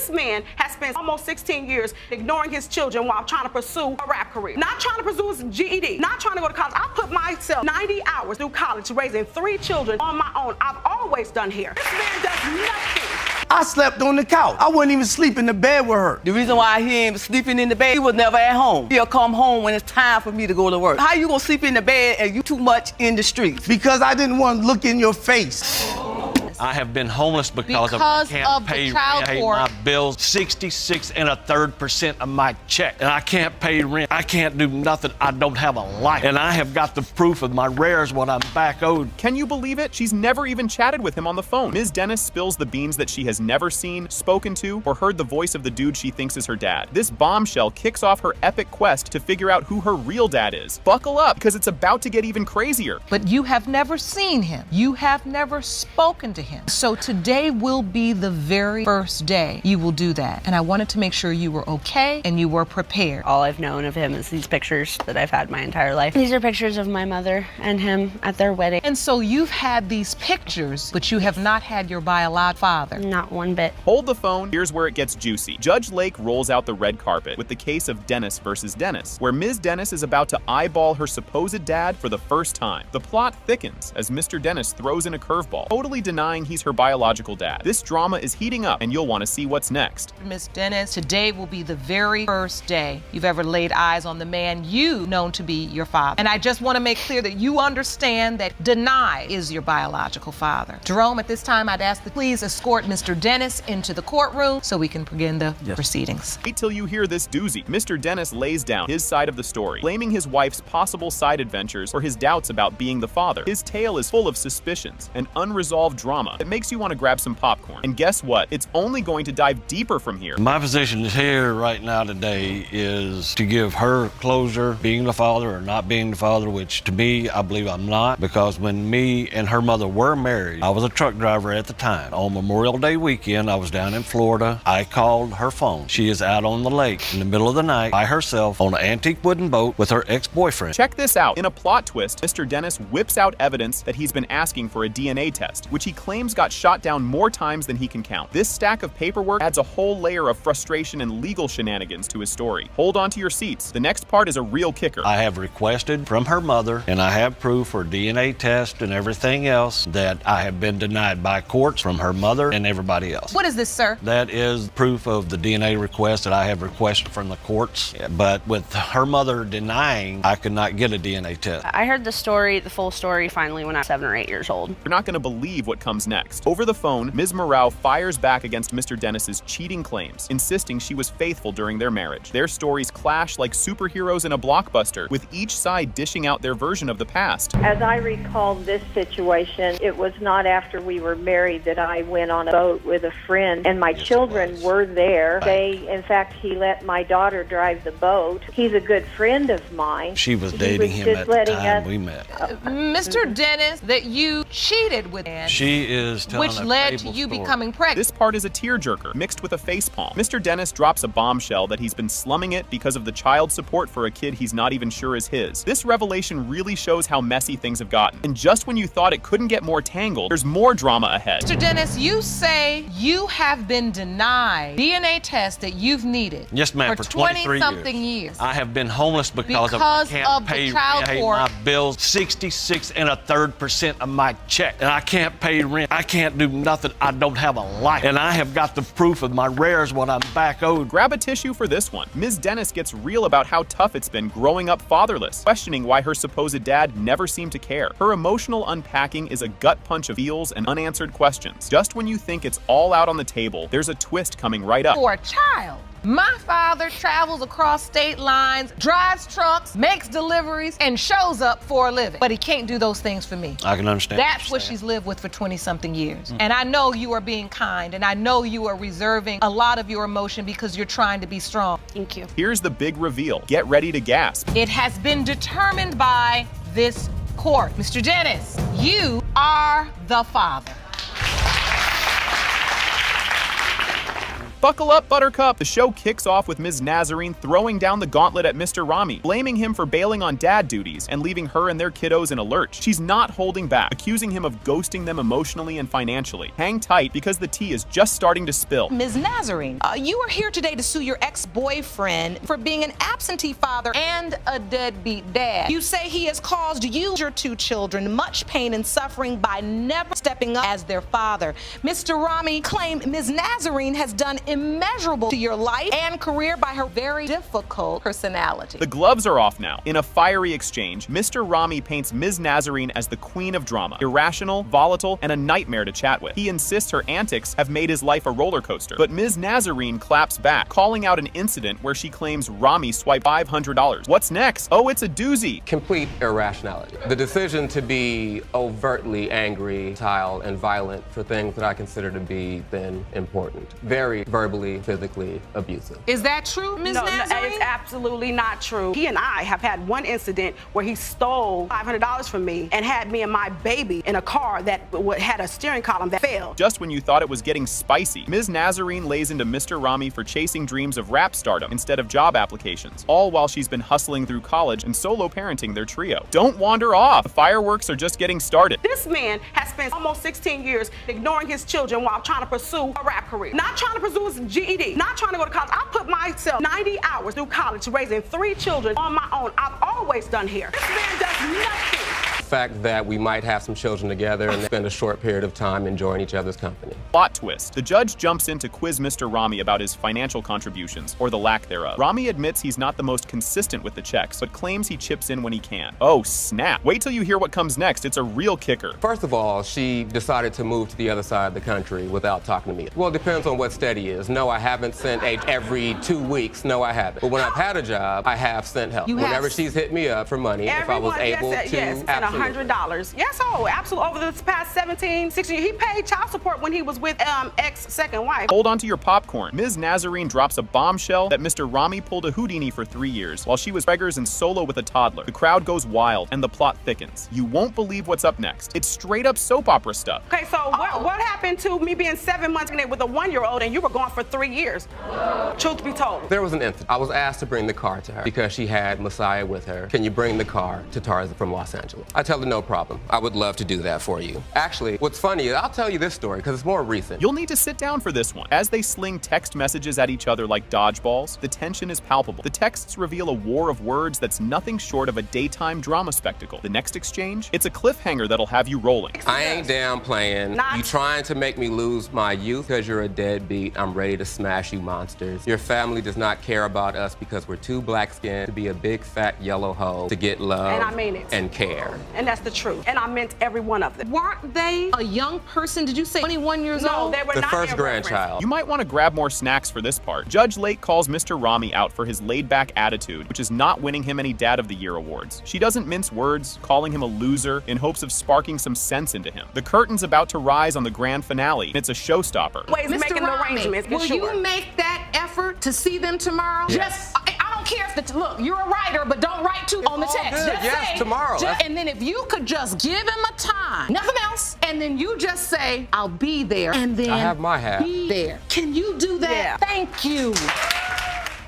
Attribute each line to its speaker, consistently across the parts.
Speaker 1: This man has spent almost 16 years ignoring his children while trying to pursue a rap career. Not trying to pursue his GED, not trying to go to college. I put myself 90 hours through college raising 3 children on my own. I've always done hair. This man does nothing.
Speaker 2: I slept on the couch. I wouldn't even sleep in the bed with her.
Speaker 3: The reason why he ain't sleeping in the bed, he was never at home. He'll come home when it's time for me to go to work. How you gonna sleep in the bed and you too much in the streets?
Speaker 2: Because I didn't want to look in your face.
Speaker 4: I have been homeless because I can't pay my bills. 66 1/3% of my check, and I can't pay rent. I can't do nothing. I don't have a life, and I have got the proof of my rares what I'm back owed.
Speaker 5: Can you believe it? She's never even chatted with him on the phone. Ms. Dennis spills the beans that she has never seen, spoken to, or heard the voice of the dude she thinks is her dad. This bombshell kicks off her epic quest to figure out who her real dad is. Buckle up, because it's about to get even crazier.
Speaker 6: But you have never seen him. You have never spoken to him. So today will be the very first day you will do that. And I wanted to make sure you were okay and you were prepared.
Speaker 7: All I've known of him is these pictures that I've had my entire life. These are pictures of my mother and him at their wedding.
Speaker 6: And so you've had these pictures, but you have not had your biological father.
Speaker 7: Not one bit.
Speaker 5: Hold the phone, here's where it gets juicy. Judge Lake rolls out the red carpet with the case of Dennis versus Dennis, where Ms. Dennis is about to eyeball her supposed dad for the first time. The plot thickens as Mr. Dennis throws in a curveball, totally denying he's her biological dad. This drama is heating up, and you'll want to see what's next.
Speaker 6: Miss Dennis, today will be the very first day you've ever laid eyes on the man you known to be your father. And I just want to make clear that you understand that Deny is your biological father. Jerome, at this time, I'd ask that please escort Mr. Dennis into the courtroom so we can begin the proceedings.
Speaker 5: Wait till you hear this doozy. Mr. Dennis lays down his side of the story, blaming his wife's possible side adventures for his doubts about being the father. His tale is full of suspicions and unresolved drama that makes you want to grab some popcorn. And guess what? It's only going to dive deeper from here.
Speaker 4: My position here right now today is to give her closure, being the father or not being the father, which to me, I believe I'm not, because when me and her mother were married, I was a truck driver at the time. On Memorial Day weekend, I was down in Florida. I called her phone. She is out on the lake in the middle of the night by herself on an antique wooden boat with her ex-boyfriend.
Speaker 5: Check this out. In a plot twist, Mr. Dennis whips out evidence that he's been asking for a DNA test, which he claims got shot down more times than he can count. This stack of paperwork adds a whole layer of frustration and legal shenanigans to his story. Hold on to your seats. The next part is a real kicker.
Speaker 4: I have requested from her mother, and I have proof for DNA test and everything else, that I have been denied by courts from her mother and everybody else.
Speaker 6: What is this, sir?
Speaker 4: That is proof of the DNA request that I have requested from the courts. But with her mother denying, I could not get a DNA test.
Speaker 7: I heard the story, the full story, finally when I was 7 or 8 years old.
Speaker 5: You're not going to believe what comes next. Over the phone, Ms. Morau fires back against Mr. Dennis's cheating claims, insisting she was faithful during their marriage. Their stories clash like superheroes in a blockbuster, with each side dishing out their version of the past.
Speaker 8: As I recall this situation, it was not after we were married that I went on a boat with a friend, and my children were there. In fact, he let my daughter drive the boat. He's a good friend of mine.
Speaker 4: She was dating him at the time we met.
Speaker 6: Mr. Dennis, that you cheated with him.
Speaker 4: She is telling
Speaker 6: which
Speaker 4: a
Speaker 6: led to
Speaker 4: fable
Speaker 6: you
Speaker 4: story.
Speaker 6: becoming pregnant.
Speaker 5: This part is a tearjerker mixed with a facepalm. Mr. Dennis drops a bombshell that he's been slumming it because of the child support for a kid he's not even sure is his. This revelation really shows how messy things have gotten. And just when you thought it couldn't get more tangled, there's more drama ahead.
Speaker 6: Mr. Dennis, you say you have been denied DNA tests that you've needed.
Speaker 4: Yes, ma'am, for 23
Speaker 6: something years.
Speaker 4: I have been homeless because I can't pay my bills. 66 1/3% of my check, and I can't pay rent. I can't do nothing. I don't have a life, and I have got the proof of my rares what I'm back owed.
Speaker 5: Grab a tissue for this one. Ms. Dennis gets real about how tough it's been growing up fatherless, questioning why her supposed dad never seemed to care. Her emotional unpacking is a gut punch of feels and unanswered questions. Just when you think it's all out on the table, there's a twist coming right up.
Speaker 6: For a child. My father travels across state lines, drives trucks, makes deliveries, and shows up for a living. But he can't do those things for me.
Speaker 4: I can understand.
Speaker 6: That's what she's lived with for 20-something years. And I know you are being kind, and I know you are reserving a lot of your emotion because you're trying to be strong.
Speaker 7: Thank you.
Speaker 5: Here's the big reveal. Get ready to gasp.
Speaker 6: It has been determined by this court. Mr. Dennis, you are the father.
Speaker 5: Buckle up, Buttercup! The show kicks off with Ms. Nazarene throwing down the gauntlet at Mr. Rami, blaming him for bailing on dad duties and leaving her and their kiddos in a lurch. She's not holding back, accusing him of ghosting them emotionally and financially. Hang tight because the tea is just starting to spill.
Speaker 6: Ms. Nazarene, you are here today to sue your ex-boyfriend for being an absentee father and a deadbeat dad. You say he has caused you, your two children, much pain and suffering by never stepping up as their father. Mr. Rami claimed Ms. Nazarene has done immeasurable to your life and career by her very difficult personality.
Speaker 5: The gloves are off now. In a fiery exchange, Mr. Rami paints Ms. Nazarene as the queen of drama, irrational, volatile, and a nightmare to chat with. He insists her antics have made his life a roller coaster, but Ms. Nazarene claps back, calling out an incident where she claims Rami swiped $500. What's next? Oh, it's a doozy.
Speaker 9: Complete irrationality. The decision to be overtly angry, hostile, and violent for things that I consider to be then important. Very verbally, physically abusive.
Speaker 6: Is that true, Ms. Nazarene?
Speaker 1: It's absolutely not true. He and I have had one incident where he stole $500 from me and had me and my baby in a car that had a steering column that failed.
Speaker 5: Just when you thought it was getting spicy, Ms. Nazarene lays into Mr. Rami for chasing dreams of rap stardom instead of job applications, all while she's been hustling through college and solo parenting their trio. Don't wander off. The fireworks are just getting started.
Speaker 1: This man has spent almost 16 years ignoring his children while trying to pursue a rap career. Not trying to pursue his GED, not trying to go to college. I put myself 90 hours through college raising 3 children on my own. I've always done hair. This man does nothing.
Speaker 9: The fact that we might have some children together and spend a short period of time enjoying each other's company.
Speaker 5: Plot twist. The judge jumps in to quiz Mr. Rami about his financial contributions, or the lack thereof. Rami admits he's not the most consistent with the checks, but claims he chips in when he can. Oh, snap. Wait till you hear what comes next. It's a real kicker.
Speaker 9: First of all, she decided to move to the other side of the country without talking to me. Well, it depends on what steady is. No, I haven't sent aid every 2 weeks. No, I haven't. But when I've had a job, I have sent help. Whenever she's hit me up for money, if I was able to,
Speaker 1: yes, and $100. Yes, oh, absolutely. Over the past 17, 16 years, he paid child support when he was with ex-second wife.
Speaker 5: Hold on to your popcorn. Ms. Nazarene drops a bombshell that Mr. Rami pulled a Houdini for 3 years while she was beggars and solo with a toddler. The crowd goes wild and the plot thickens. You won't believe what's up next. It's straight up soap opera stuff.
Speaker 1: Okay, so what happened to me being 7 months pregnant with a 1-year-old and you were gone for 3 years? Truth be told.
Speaker 9: There was an incident. I was asked to bring the car to her because she had Messiah with her. Can you bring the car to Tarzan from Los Angeles? I tell her no problem. I would love to do that for you. Actually, what's funny is I'll tell you this story because it's more recent.
Speaker 5: You'll need to sit down for this one. As they sling text messages at each other like dodgeballs, the tension is palpable. The texts reveal a war of words that's nothing short of a daytime drama spectacle. The next exchange? It's a cliffhanger that'll have you rolling.
Speaker 9: I ain't downplaying. You trying to make me lose my youth because you're a deadbeat. I'm ready to smash you monsters. Your family does not care about us because we're too black-skinned to be a big fat yellow hoe to get love
Speaker 1: and I mean it.
Speaker 9: And care.
Speaker 1: And that's the truth. And I meant every one of them.
Speaker 6: Weren't they a young person? Did you say 21 years
Speaker 1: no,
Speaker 6: old?
Speaker 1: They were
Speaker 9: the
Speaker 1: not
Speaker 9: first grandchild.
Speaker 5: You might want to grab more snacks for this part. Judge Lake calls Mr. Rami out for his laid-back attitude, which is not winning him any Dad of the Year awards. She doesn't mince words, calling him a loser in hopes of sparking some sense into him. The curtain's about to rise on the grand finale, and it's a showstopper.
Speaker 1: Mr.
Speaker 6: Making
Speaker 1: arrangements.
Speaker 6: Will you make that effort to see them tomorrow?
Speaker 9: Yes.
Speaker 6: I don't care if look, you're a writer, but don't write too on the text.
Speaker 9: Good. Yes,
Speaker 6: say,
Speaker 9: tomorrow.
Speaker 6: And then if you could just give him a time, nothing else, and then you just say, I'll be there, and then
Speaker 9: I have my hat.
Speaker 6: Be there. Can you do that?
Speaker 1: Yeah.
Speaker 6: Thank you.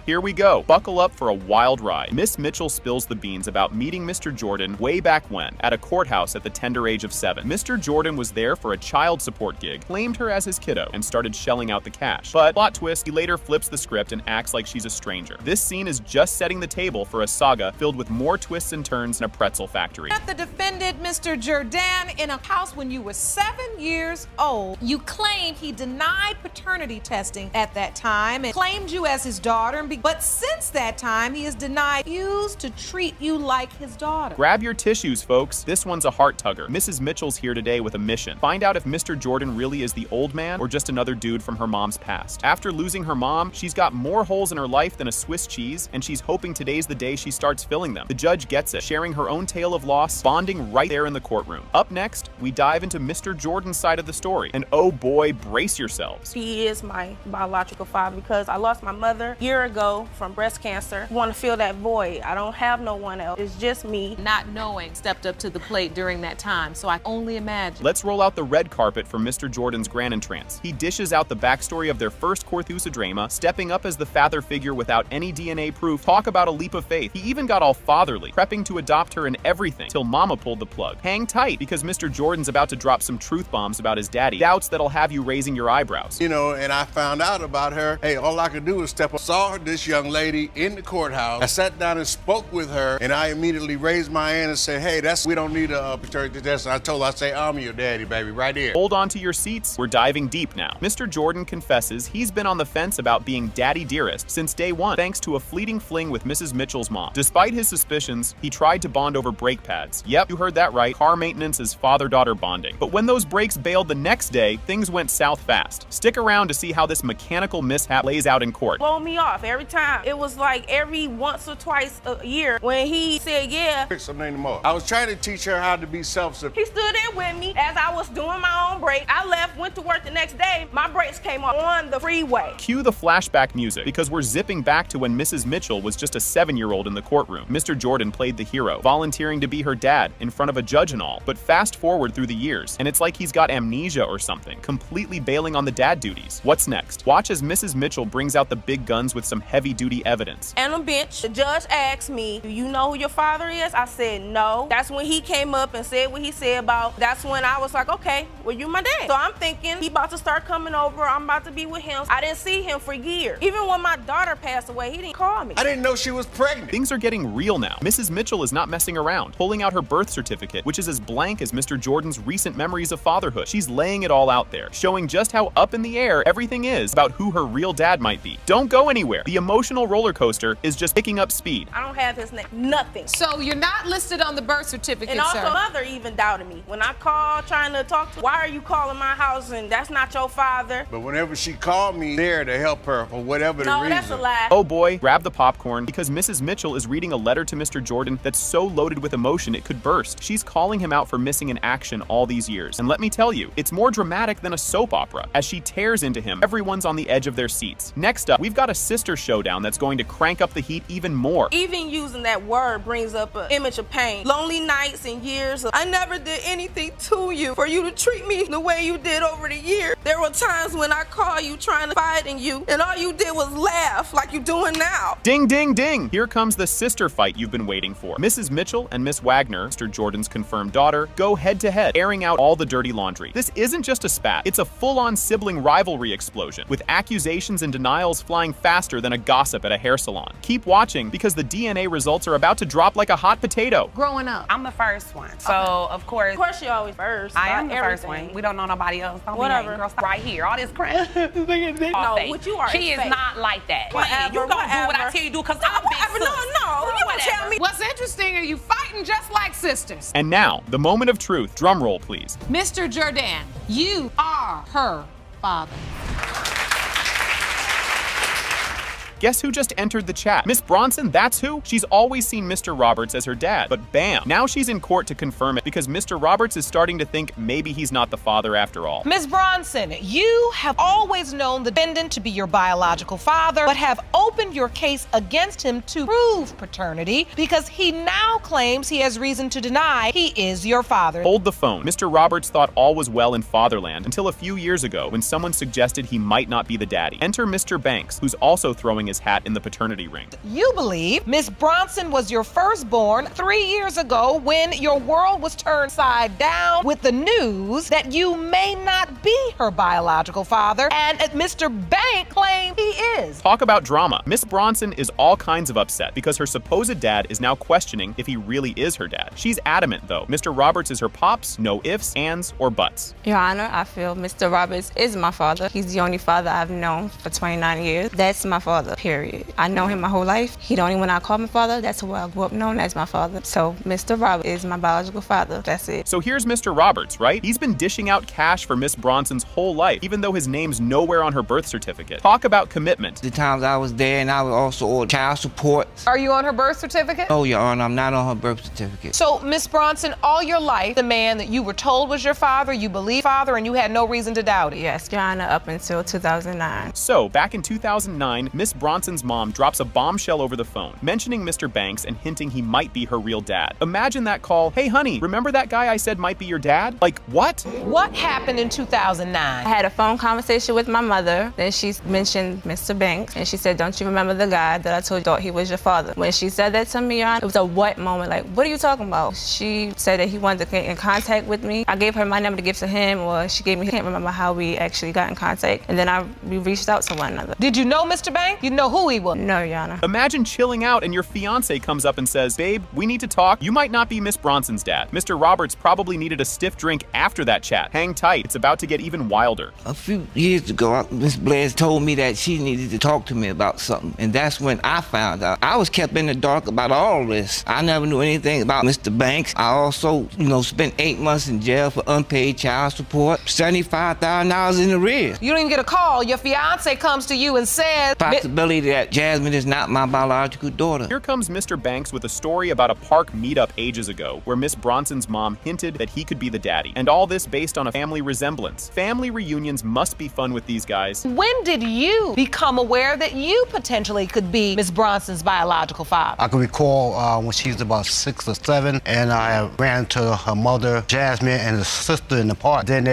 Speaker 5: Here we go. Buckle up for a wild ride. Miss Mitchell spills the beans about meeting Mr. Jordan way back when, at a courthouse at the tender age of 7. Mr. Jordan was there for a child support gig, claimed her as his kiddo, and started shelling out the cash. But, plot twist, he later flips the script and acts like she's a stranger. This scene is just setting the table for a saga filled with more twists and turns in a pretzel factory.
Speaker 6: The defendant, Mr. Jordan, in a house when you were 7 years old. You claimed he denied paternity testing at that time and claimed you as his daughter. But since that time, he has denied used to treat you like his daughter.
Speaker 5: Grab your tissues, folks. This one's a heart tugger. Mrs. Mitchell's here today with a mission. Find out if Mr. Jordan really is the old man or just another dude from her mom's past. After losing her mom, she's got more holes in her life than a Swiss cheese, and she's hoping today's the day she starts filling them. The judge gets it, sharing her own tale of loss, bonding right there in the courtroom. Up next, we dive into Mr. Jordan's side of the story. And oh boy, brace yourselves.
Speaker 10: He is my biological father because I lost my mother a year ago ago from breast cancer. I want to fill that void. I don't have no one else. It's just me.
Speaker 6: Not knowing stepped up to the plate during that time, so I only imagine.
Speaker 5: Let's roll out the red carpet for Mr. Jordan's grand entrance. He dishes out the backstory of their first Corthusa drama, stepping up as the father figure without any DNA proof. Talk about a leap of faith. He even got all fatherly, prepping to adopt her and everything, till Mama pulled the plug. Hang tight, because Mr. Jordan's about to drop some truth bombs about his daddy. Doubts that'll have you raising your eyebrows.
Speaker 11: You know, and I found out about her. Hey, all I could do was step up. Saw this young lady in the courthouse. I sat down and spoke with her, and I immediately raised my hand and said, hey, we don't need a paternity test. And I told her, I say, I'm your daddy, baby, right here.
Speaker 5: Hold on to your seats. We're diving deep now. Mr. Jordan confesses he's been on the fence about being daddy dearest since day one, thanks to a fleeting fling with Mrs. Mitchell's mom. Despite his suspicions, he tried to bond over brake pads. Yep, you heard that right. Car maintenance is father-daughter bonding. But when those brakes bailed the next day, things went south fast. Stick around to see how this mechanical mishap lays out in court.
Speaker 10: Blow me off every time. It was like every once or twice a year when he said, yeah.
Speaker 11: I was trying to teach her how to be self-sufficient.
Speaker 10: He stood there with me as I was doing my own brake. I left, went to work the next day. My brakes came on the freeway.
Speaker 5: Cue the flashback music, because we're zipping back to when Mrs. Mitchell was just a 7-year-old in the courtroom. Mr. Jordan played the hero, volunteering to be her dad in front of a judge and all. But fast forward through the years, and it's like he's got amnesia or something, completely bailing on the dad duties. What's next? Watch as Mrs. Mitchell brings out the big guns with some heavy-duty evidence.
Speaker 10: And on the bench, the judge asked me, do you know who your father is? I said, no. That's when he came up and said what he said about, that's when I was like, okay, well, you're my dad. So I'm thinking he about to start coming over. I'm about to be with him. I didn't see him for years. Even when my daughter passed away, he didn't call me.
Speaker 11: I didn't know she was pregnant.
Speaker 5: Things are getting real now. Mrs. Mitchell is not messing around, pulling out her birth certificate, which is as blank as Mr. Jordan's recent memories of fatherhood. She's laying it all out there, showing just how up in the air everything is about who her real dad might be. Don't go anywhere. The emotional roller coaster is just picking up speed.
Speaker 10: I don't have his name. Nothing.
Speaker 6: So you're not listed on the birth certificate,
Speaker 10: and also,
Speaker 6: sir.
Speaker 10: mother even doubted me. When I called trying to talk to her, why are you calling my house and that's not your father?
Speaker 11: But whenever she called me there to help her for whatever the reason.
Speaker 10: No, that's a lie.
Speaker 5: Oh boy, grab the popcorn, because Mrs. Mitchell is reading a letter to Mr. Jordan that's so loaded with emotion it could burst. She's calling him out for missing in action all these years. And let me tell you, it's more dramatic than a soap opera. As she tears into him, everyone's on the edge of their seats. Next up, we've got a sister showdown that's going to crank up the heat even more.
Speaker 10: Even using that word brings up an image of pain. Lonely nights and years of, I never did anything to you for you to treat me the way you did over the years. There were times when I called you trying to fight in you, and all you did was laugh like you're doing now.
Speaker 5: Ding, ding, ding! Here comes the sister fight you've been waiting for. Mrs. Mitchell and Miss Wagner, Mr. Jordan's confirmed daughter, go head to head, airing out all the dirty laundry. This isn't just a spat, it's a full-on sibling rivalry explosion, with accusations and denials flying faster than a gossip at a hair salon. Keep watching, because the DNA results are about to drop like a hot potato.
Speaker 6: Growing up,
Speaker 12: I'm the first one, so of course
Speaker 10: you're always first.
Speaker 12: I am the first one. We don't know nobody else. Don't
Speaker 10: Whatever.
Speaker 12: Be girl, stop right here. All this crap.
Speaker 10: No, what you are
Speaker 12: She is
Speaker 10: fake.
Speaker 12: not like that.
Speaker 10: Whatever,
Speaker 12: You gonna do what I tell you to do, because I'm big sis.
Speaker 10: No, you don't tell me.
Speaker 6: what's interesting are you fighting just like sisters.
Speaker 5: And now, the moment of truth. Drum roll, please.
Speaker 6: Mr. Jordan, you are her father.
Speaker 5: Guess who just entered the chat? Miss Bronson, that's who? She's always seen Mr. Roberts as her dad, but bam, now she's in court to confirm it, because Mr. Roberts is starting to think maybe he's not the father after all.
Speaker 6: Ms. Bronson, you have always known the defendant to be your biological father, but have opened your case against him to prove paternity because he now claims he has reason to deny he is your father.
Speaker 5: Hold the phone. Mr. Roberts thought all was well in fatherland until a few years ago when someone suggested he might not be the daddy. Enter Mr. Banks, who's also throwing his hat in the paternity ring.
Speaker 6: You believe Miss Bronson was your firstborn 3 years ago when your world was turned side down with the news that you may not be her biological father, and Mr. Bank claimed he is.
Speaker 5: Talk about drama. Miss Bronson is all kinds of upset because her supposed dad is now questioning if he really is her dad. She's adamant, though. Mr. Roberts is her pops, no ifs, ands, or buts.
Speaker 13: Your Honor, I feel Mr. Roberts is my father. He's the only father I've known for 29 years. That's my father, period. I know him my whole life. He don't even when I call my father, that's who I grew up known as my father. So Mr. Roberts is my biological father. That's it.
Speaker 5: So here's Mr. Roberts, right? He's been dishing out cash for Miss Bronson's whole life, even though his name's nowhere on her birth certificate. Talk about commitment.
Speaker 14: the times I was there, and I was also on child support.
Speaker 6: Are you on her birth certificate?
Speaker 14: No, Your Honor, I'm not on her birth certificate.
Speaker 6: So, Miss Bronson, all your life, the man that you were told was your father, you believe father, and you had no reason to doubt it.
Speaker 13: Yes, Your Honor, up until 2009.
Speaker 5: So, back in 2009, Miss Bronson's mom drops a bombshell over the phone, mentioning Mr. Banks and hinting he might be her real dad. Imagine that call, "Hey honey, remember that guy I said might be your dad?" Like, what?
Speaker 6: What happened in 2009?
Speaker 13: I had a phone conversation with my mother. Then she mentioned Mr. Banks, and she said, "Don't you remember the guy that I told you thought he was your father?" When she said that to me, Your Honor, it was a what moment. Like, what are you talking about? She said that he wanted to get in contact with me. I gave her my number to give to him, or she gave me, I can't remember how we actually got in contact. And then we reached out to one another.
Speaker 6: Did you know Mr. Banks? You know who he was?
Speaker 13: No, Your Honor.
Speaker 5: Imagine chilling out and your fiance comes up and says, "Babe, we need to talk. You might not be Miss Bronson's dad." Mr. Roberts probably needed a stiff drink after that chat. Hang tight, it's about to get even wilder.
Speaker 14: A few years ago, Miss Blair told me that she needed to talk to me about something, and that's when I found out. I was kept in the dark about all this. I never knew anything about Mr. Banks. I also, spent 8 months in jail for unpaid child support, $75,000 in arrears.
Speaker 6: You don't even get a call. Your fiance comes to you and says...
Speaker 14: Possibility that Jasmine is not my biological daughter.
Speaker 5: Here comes Mr. Banks with a story about a park meetup ages ago where Miss Bronson's mom hinted that he could be the daddy. And all this based on a family resemblance. Family reunions must be fun with these guys.
Speaker 6: When did you become aware that you potentially could be Miss Bronson's biological father?
Speaker 15: I can recall when she was about 6 or 7, and I ran into her mother, Jasmine, and her sister in the park. Then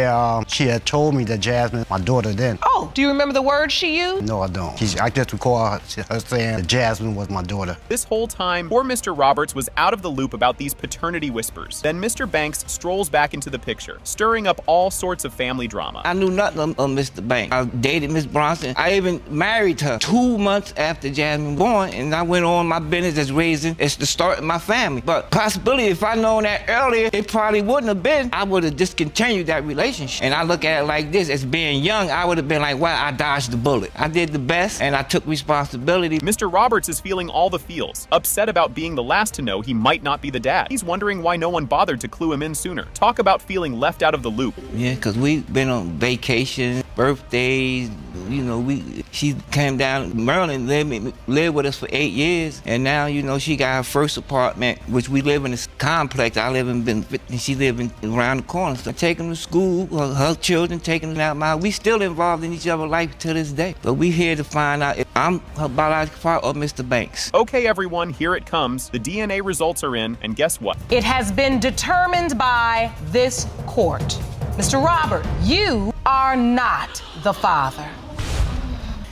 Speaker 15: she had told me that Jasmine, my daughter then.
Speaker 6: Oh, do you remember the words she used?
Speaker 15: No, I don't. I just recall her saying that Jasmine was my daughter.
Speaker 5: This whole time, poor Mr. Roberts was out of the loop about these paternity whispers. Then Mr. Banks strolls back into the picture, stirring up all sorts of family drama.
Speaker 14: I knew nothing of Mr. Banks. I dated Miss Bronson. I even married her 2 months after Jasmine born, and I went on my business as raising, it's the start of my family. But possibility, if I known that earlier, it probably wouldn't have been. I would have discontinued that relationship. And I look at it like this, as being young, I would have been like, well, I dodged the bullet. I did the best, and I took responsibility.
Speaker 5: Mr. Roberts is feeling all the feels, upset about being the last to know he might not be the dad. He's wondering why no one bothered to clue him in sooner. Talk about feeling left out of the loop.
Speaker 14: Yeah, because we've been on vacation, birthdays, she came down to Maryland, lived with us for 8 years, and now, she got her first apartment, which we live in this complex. I live in Benefit, and she live around the corner. So I take them to school, her children taking them out my house. We still involved in each other's life to this day. But we here to find out if I'm her biological father or Mr. Banks.
Speaker 5: Okay, everyone, here it comes. The DNA results are in, and guess what?
Speaker 6: It has been determined by this court. Mr. Robert, you are not the father.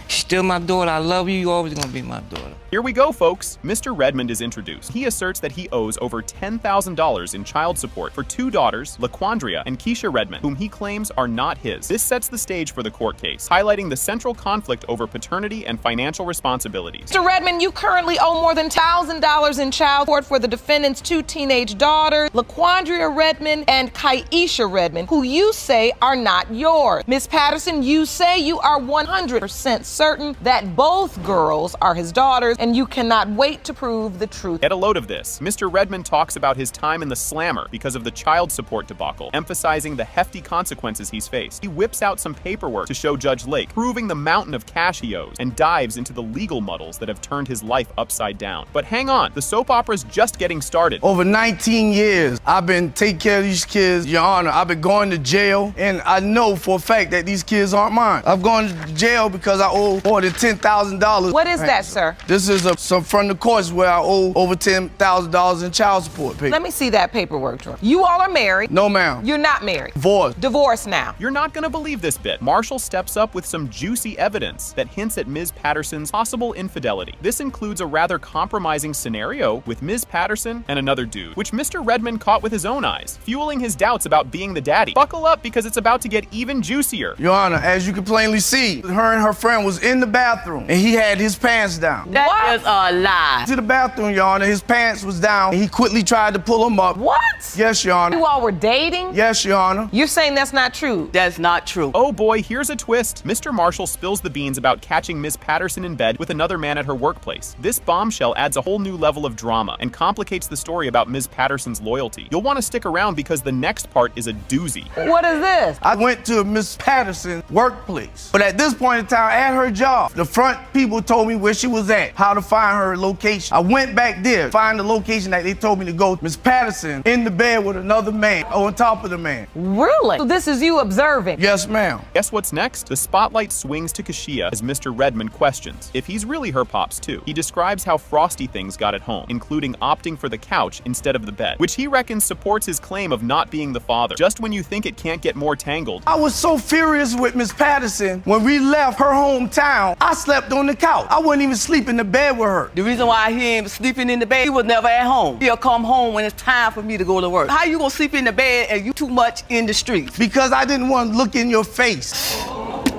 Speaker 14: Still my daughter. I love you. You're always gonna be my daughter.
Speaker 5: Here we go, folks. Mr. Redmond is introduced. He asserts that he owes over $10,000 in child support for 2 daughters, LaQuandria and Keisha Redmond, whom he claims are not his. This sets the stage for the court case, highlighting the central conflict over paternity and financial responsibilities.
Speaker 6: Mr. Redmond, you currently owe more than $1,000 in child support for the defendant's 2 teenage daughters, LaQuandria Redmond and Keisha Redmond, who you say are not yours. Ms. Patterson, you say you are 100% certain that both girls are his daughters, and you cannot wait to prove the truth.
Speaker 5: Get a load of this. Mr. Redmond talks about his time in the slammer because of the child support debacle, emphasizing the hefty consequences he's faced. He whips out some paperwork to show Judge Lake, proving the mountain of cash he owes, and dives into the legal muddles that have turned his life upside down. But hang on, the soap opera's just getting started.
Speaker 2: Over 19 years, I've been taking care of these kids, Your Honor. I've been going to jail, and I know for a fact that these kids aren't mine. I've gone to jail because I owe more than $10,000.
Speaker 6: What is that, sir?
Speaker 2: This is some from the courts where I owe over $10,000 in child support paper.
Speaker 6: Let me see that paperwork, Drew. You all are married.
Speaker 2: No, ma'am.
Speaker 6: You're not married.
Speaker 2: Divorced.
Speaker 6: Divorced now.
Speaker 5: You're not gonna believe this bit. Marshall steps up with some juicy evidence that hints at Ms. Patterson's possible infidelity. This includes a rather compromising scenario with Ms. Patterson and another dude, which Mr. Redmond caught with his own eyes, fueling his doubts about being the daddy. Buckle up because it's about to get even juicier.
Speaker 2: Your Honor, as you can plainly see, her and her friend was in the bathroom, and he had his pants down.
Speaker 3: That is a lie.
Speaker 2: To the bathroom, Your Honor. His pants was down, and he quickly tried to pull them up.
Speaker 6: What?
Speaker 2: Yes, Your Honor.
Speaker 6: You all were dating?
Speaker 2: Yes, Your Honor.
Speaker 6: You're saying that's not true?
Speaker 3: That's not true.
Speaker 5: Oh boy, here's a twist. Mr. Marshall spills the beans about catching Ms. Patterson in bed with another man at her workplace. This bombshell adds a whole new level of drama and complicates the story about Ms. Patterson's loyalty. You'll want to stick around because the next part is a doozy.
Speaker 6: What is this?
Speaker 2: I went to Ms. Patterson's workplace, but at this point in time, at her her job. The front people told me where she was at, how to find her location. I went back there, find the location that they told me to go. Miss Patterson in the bed with another man, on top of the man.
Speaker 6: Really? So this is you observing?
Speaker 2: Yes, ma'am.
Speaker 5: Guess what's next? The spotlight swings to Kashia as Mr. Redmond questions if he's really her pops too. He describes how frosty things got at home, including opting for the couch instead of the bed, which he reckons supports his claim of not being the father. Just when you think it can't get more tangled.
Speaker 2: I was so furious with Miss Patterson when we left her hometown. I slept on the couch. I wouldn't even sleep in the bed with her.
Speaker 3: The reason why he ain't sleeping in the bed, he was never at home. He'll come home when it's time for me to go to work. How you gonna sleep in the bed and you too much in the streets?
Speaker 2: Because I didn't want to look in your face.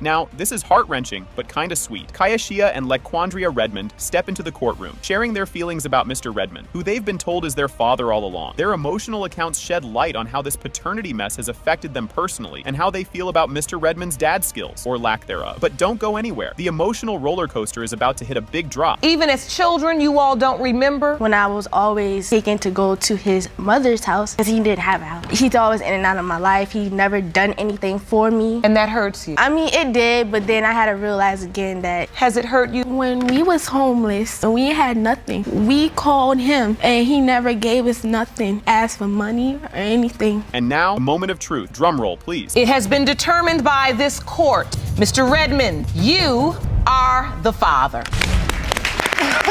Speaker 5: Now, this is heart-wrenching, but kinda sweet. Kayashia and Lequandria Redmond step into the courtroom, sharing their feelings about Mr. Redmond, who they've been told is their father all along. Their emotional accounts shed light on how this paternity mess has affected them personally, and how they feel about Mr. Redmond's dad skills, or lack thereof. But don't go anywhere. The emotional roller coaster is about to hit a big drop.
Speaker 6: Even as children, you all don't remember?
Speaker 16: When I was always taken to go to his mother's house, because he didn't have a house. He's always in and out of my life. He never done anything for me.
Speaker 6: And that hurts you?
Speaker 16: I mean, it did, but then I had to realize again that.
Speaker 6: Has it hurt you?
Speaker 16: When we was homeless and we had nothing, we called him and he never gave us nothing, asked for money or anything.
Speaker 5: And now, a moment of truth. Drum roll, please.
Speaker 6: It has been determined by this court. Mr. Redmond, you are the father.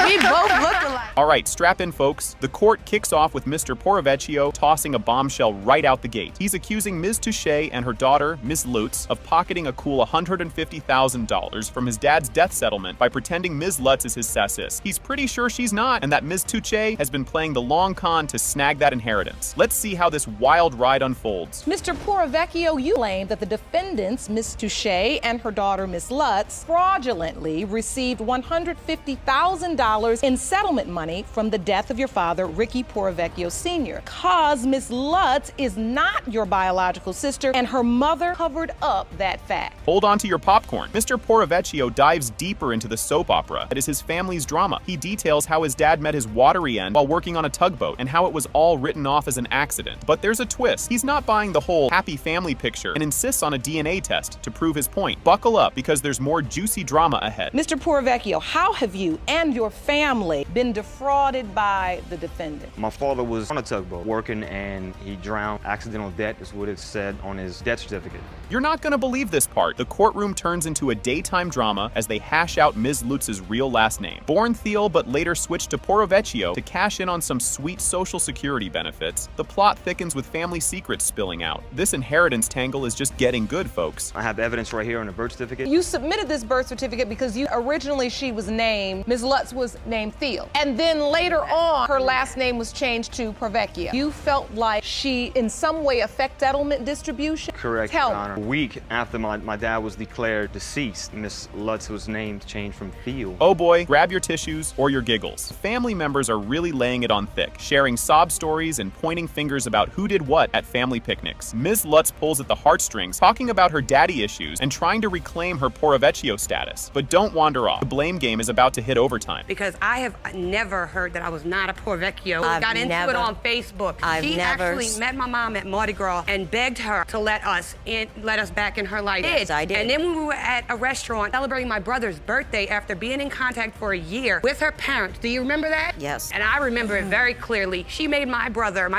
Speaker 16: We both look alike.
Speaker 5: All right, strap in, folks. The court kicks off with Mr. Poravecchio tossing a bombshell right out the gate. He's accusing Ms. Touche and her daughter, Ms. Lutz, of pocketing a cool $150,000 from his dad's death settlement by pretending Ms. Lutz is his sassis. He's pretty sure she's not, and that Ms. Touche has been playing the long con to snag that inheritance. Let's see how this wild ride unfolds.
Speaker 6: Mr. Poravecchio, you claim that the defendants, Ms. Touche and her daughter, Ms. Lutz, fraudulently received $150,000 in settlement money from the death of your father, Ricky Poravecchio Sr. Cause Ms. Lutz is not your biological sister, and her mother covered up that fact.
Speaker 5: Hold on to your popcorn. Mr. Poravecchio dives deeper into the soap opera that is his family's drama. He details how his dad met his watery end while working on a tugboat, and how it was all written off as an accident. But there's a twist. He's not buying the whole happy family picture and insists on a DNA test to prove his point. Buckle up, because there's more juicy drama ahead.
Speaker 6: Mr. Poravecchio, how have you and your family been defrauded by the defendant?
Speaker 17: My father was on a tugboat working and he drowned. Accidental death is what it said on his death certificate.
Speaker 5: You're not gonna believe this part. The courtroom turns into a daytime drama as they hash out Ms. Lutz's real last name. Born Thiel, but later switched to Poravecchio to cash in on some sweet social security benefits, the plot thickens with family secrets spilling out. This inheritance tangle is just getting good, folks.
Speaker 17: I have the evidence right here on the birth certificate.
Speaker 6: You submitted this birth certificate because originally she was named, Ms. Lutz was named Thiel. And then later on, her last name was changed to Poravecchio. You felt like she in some way affected settlement distribution?
Speaker 17: Correct,
Speaker 6: Tell
Speaker 17: Your Honor.
Speaker 6: me.
Speaker 17: A week after my dad was declared deceased, Miss Lutz was named changed from Thiel.
Speaker 5: Oh boy, grab your tissues or your giggles. Family members are really laying it on thick, sharing sob stories and pointing fingers about who did what at family picnics. Ms. Lutz pulls at the heartstrings, talking about her daddy issues and trying to reclaim her Poravecchio status. But don't wander off. The blame game is about to hit overtime.
Speaker 18: Because I have never heard that I was not a Poravecchio. Got into it on Facebook. He actually met my mom at Mardi Gras and begged her to let us back in her life.
Speaker 19: Yes, I did.
Speaker 18: And then when we were at a restaurant celebrating my brother's birthday after being in contact for a year with her parents. Do you remember that?
Speaker 19: Yes.
Speaker 18: And I remember it very clearly. She made my brother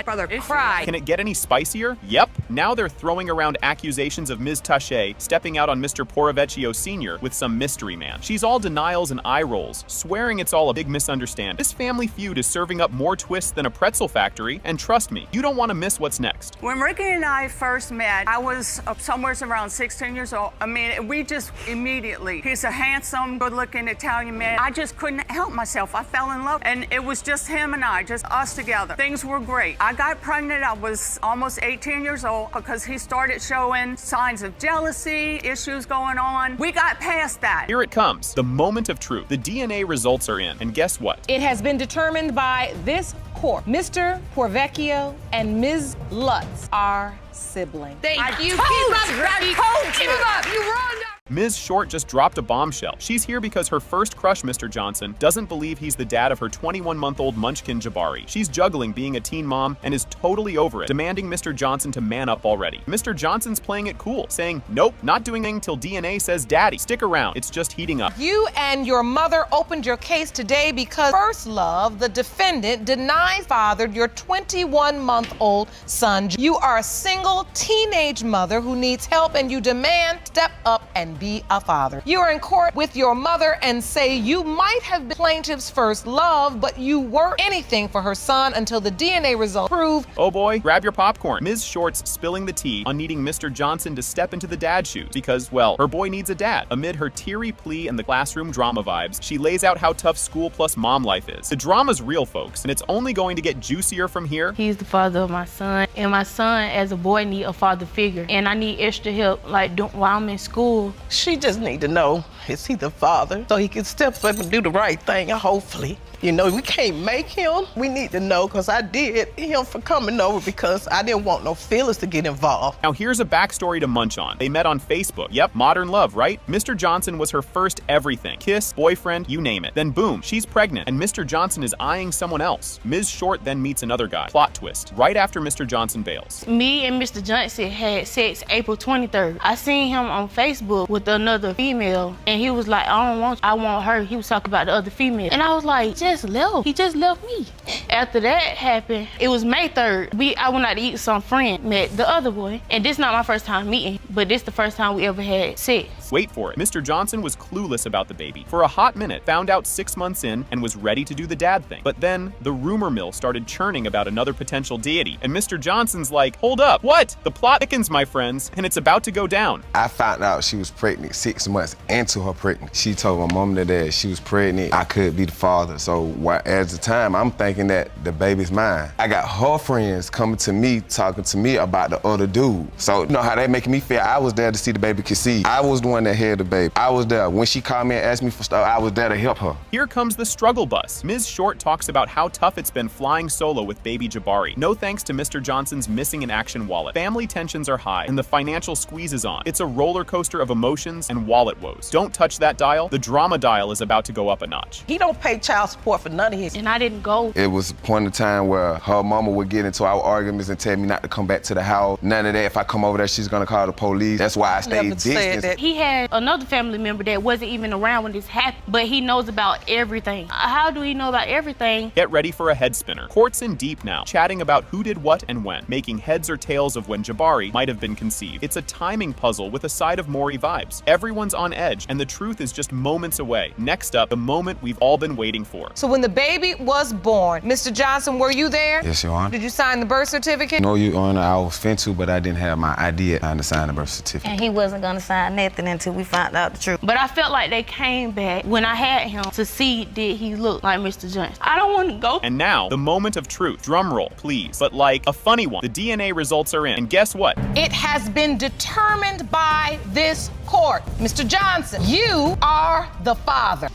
Speaker 18: cry.
Speaker 5: Can it get any spicier? Yep. Now they're throwing around accusations of Ms. Touche stepping out on Mr. Poravecchio Sr. with some mystery man. She's all denials and eye rolls, swearing it's all a big misunderstanding. This family feud is serving up more twists than a pretzel factory, and trust me, you don't want to miss what's next.
Speaker 20: When Ricky and I first met, I was somewhere around 16 years old. I mean, we just immediately, he's a handsome, good-looking Italian man. I just couldn't help myself. I fell in love, and it was just him and I, just us together. Things were great. I got pregnant, I was almost 18 years old because he started showing signs of jealousy, issues going on. We got past that.
Speaker 5: Here it comes, the moment of truth. The DNA results are in, and guess what?
Speaker 6: It has been determined by this court. Mr. Poravecchio and Ms. Lutz are siblings.
Speaker 18: Thank you. Keep up, Ricky. Keep him up. You run up.
Speaker 5: Ms. Short just dropped a bombshell. She's here because her first crush, Mr. Johnson, doesn't believe he's the dad of her 21-month-old munchkin Jabari. She's juggling being a teen mom and is totally over it, demanding Mr. Johnson to man up already. Mr. Johnson's playing it cool, saying, nope, not doing anything till DNA says daddy. Stick around, it's just heating up.
Speaker 6: You and your mother opened your case today because First Love, the defendant, denied fathered your 21-month-old son. You are a single teenage mother who needs help and you demand step up and be a father. You are in court with your mother and say you might have been plaintiff's first love, but you weren't anything for her son until the DNA results prove.
Speaker 5: Oh boy, grab your popcorn. Ms. Short's spilling the tea on needing Mr. Johnson to step into the dad shoes because, well, her boy needs a dad. Amid her teary plea and the classroom drama vibes, she lays out how tough school plus mom life is. The drama's real, folks, and it's only going to get juicier from here.
Speaker 16: He's the father of my son, and my son as a boy need a father figure, and I need extra help like while I'm in school.
Speaker 19: She just need to know, is he the father? So he can step up and do the right thing, hopefully. You know, we can't make him. We need to know, because I did him for coming over because I didn't want no feelings to get involved.
Speaker 5: Now here's a backstory to Munch on. They met on Facebook. Yep, modern love, right? Mr. Johnson was her first everything. Kiss, boyfriend, you name it. Then boom, she's pregnant, and Mr. Johnson is eyeing someone else. Ms. Short then meets another guy. Plot twist. Right after Mr. Johnson bails.
Speaker 16: Me and Mr. Johnson had sex April 23rd. I seen him on Facebook with another female, and he was like, I don't want you, I want her. He was talking about the other female. And I was like, just left. He just left me. After that happened, it was May 3rd. I went out to eat with some friend, met the other boy. And this is not my first time meeting, but this the first time we ever had sex.
Speaker 5: Wait for it. Mr. Johnson was clueless about the baby. For a hot minute, found out 6 months in, and was ready to do the dad thing. But then, the rumor mill started churning about another potential deity. And Mr. Johnson's like, hold up, what? The plot thickens, my friends, and it's about to go down.
Speaker 21: I found out she was pregnant 6 months into her pregnancy. She told my mom and dad she was pregnant. I could be the father. So at the time, I'm thinking that the baby's mine. I got her friends coming to me, talking to me about the other dude. So you know how they making me feel. I was there to see the baby conceive. I was the one that had the baby. I was there. When she called me and asked me for stuff, I was there to help her.
Speaker 5: Here comes the struggle bus. Ms. Short talks about how tough it's been flying solo with baby Jabari. No thanks to Mr. Johnson's missing in action wallet. Family tensions are high and the financial squeeze is on. It's a roller coaster of emotions and wallet woes. Don't touch that dial. The drama dial is about to go up a notch.
Speaker 19: He don't pay child support for none of his.
Speaker 16: And I didn't go.
Speaker 21: It was a point in time where her mama would get into our arguments and tell me not to come back to the house. None of that. If I come over there, she's gonna call the police. That's why I stayed distant.
Speaker 16: He had another family member that wasn't even around when this happened, but he knows about everything. How do he know about everything?
Speaker 5: Get ready for a head spinner. Court's in deep now, chatting about who did what and when, making heads or tails of when Jabari might have been conceived. It's a timing puzzle with a side of Maury vibes. Everyone's on edge, and the truth is just moments away. Next up, the moment we've all been waiting for.
Speaker 6: So when the baby was born, Mr. Johnson, were you there?
Speaker 21: Yes, Your Honor.
Speaker 6: Did you sign the birth certificate?
Speaker 21: No, Your Honor, I was finna, but I didn't have my ID at time to sign the birth certificate.
Speaker 22: And he wasn't gonna sign nothing until we found out the truth.
Speaker 16: But I felt like they came back when I had him to see did he look like Mr. Johnson. I don't want to go.
Speaker 5: And now, the moment of truth. Drum roll, please. But like a funny one. The DNA results are in. And guess what?
Speaker 6: It has been determined by this court. Mr. Johnson, you are the father.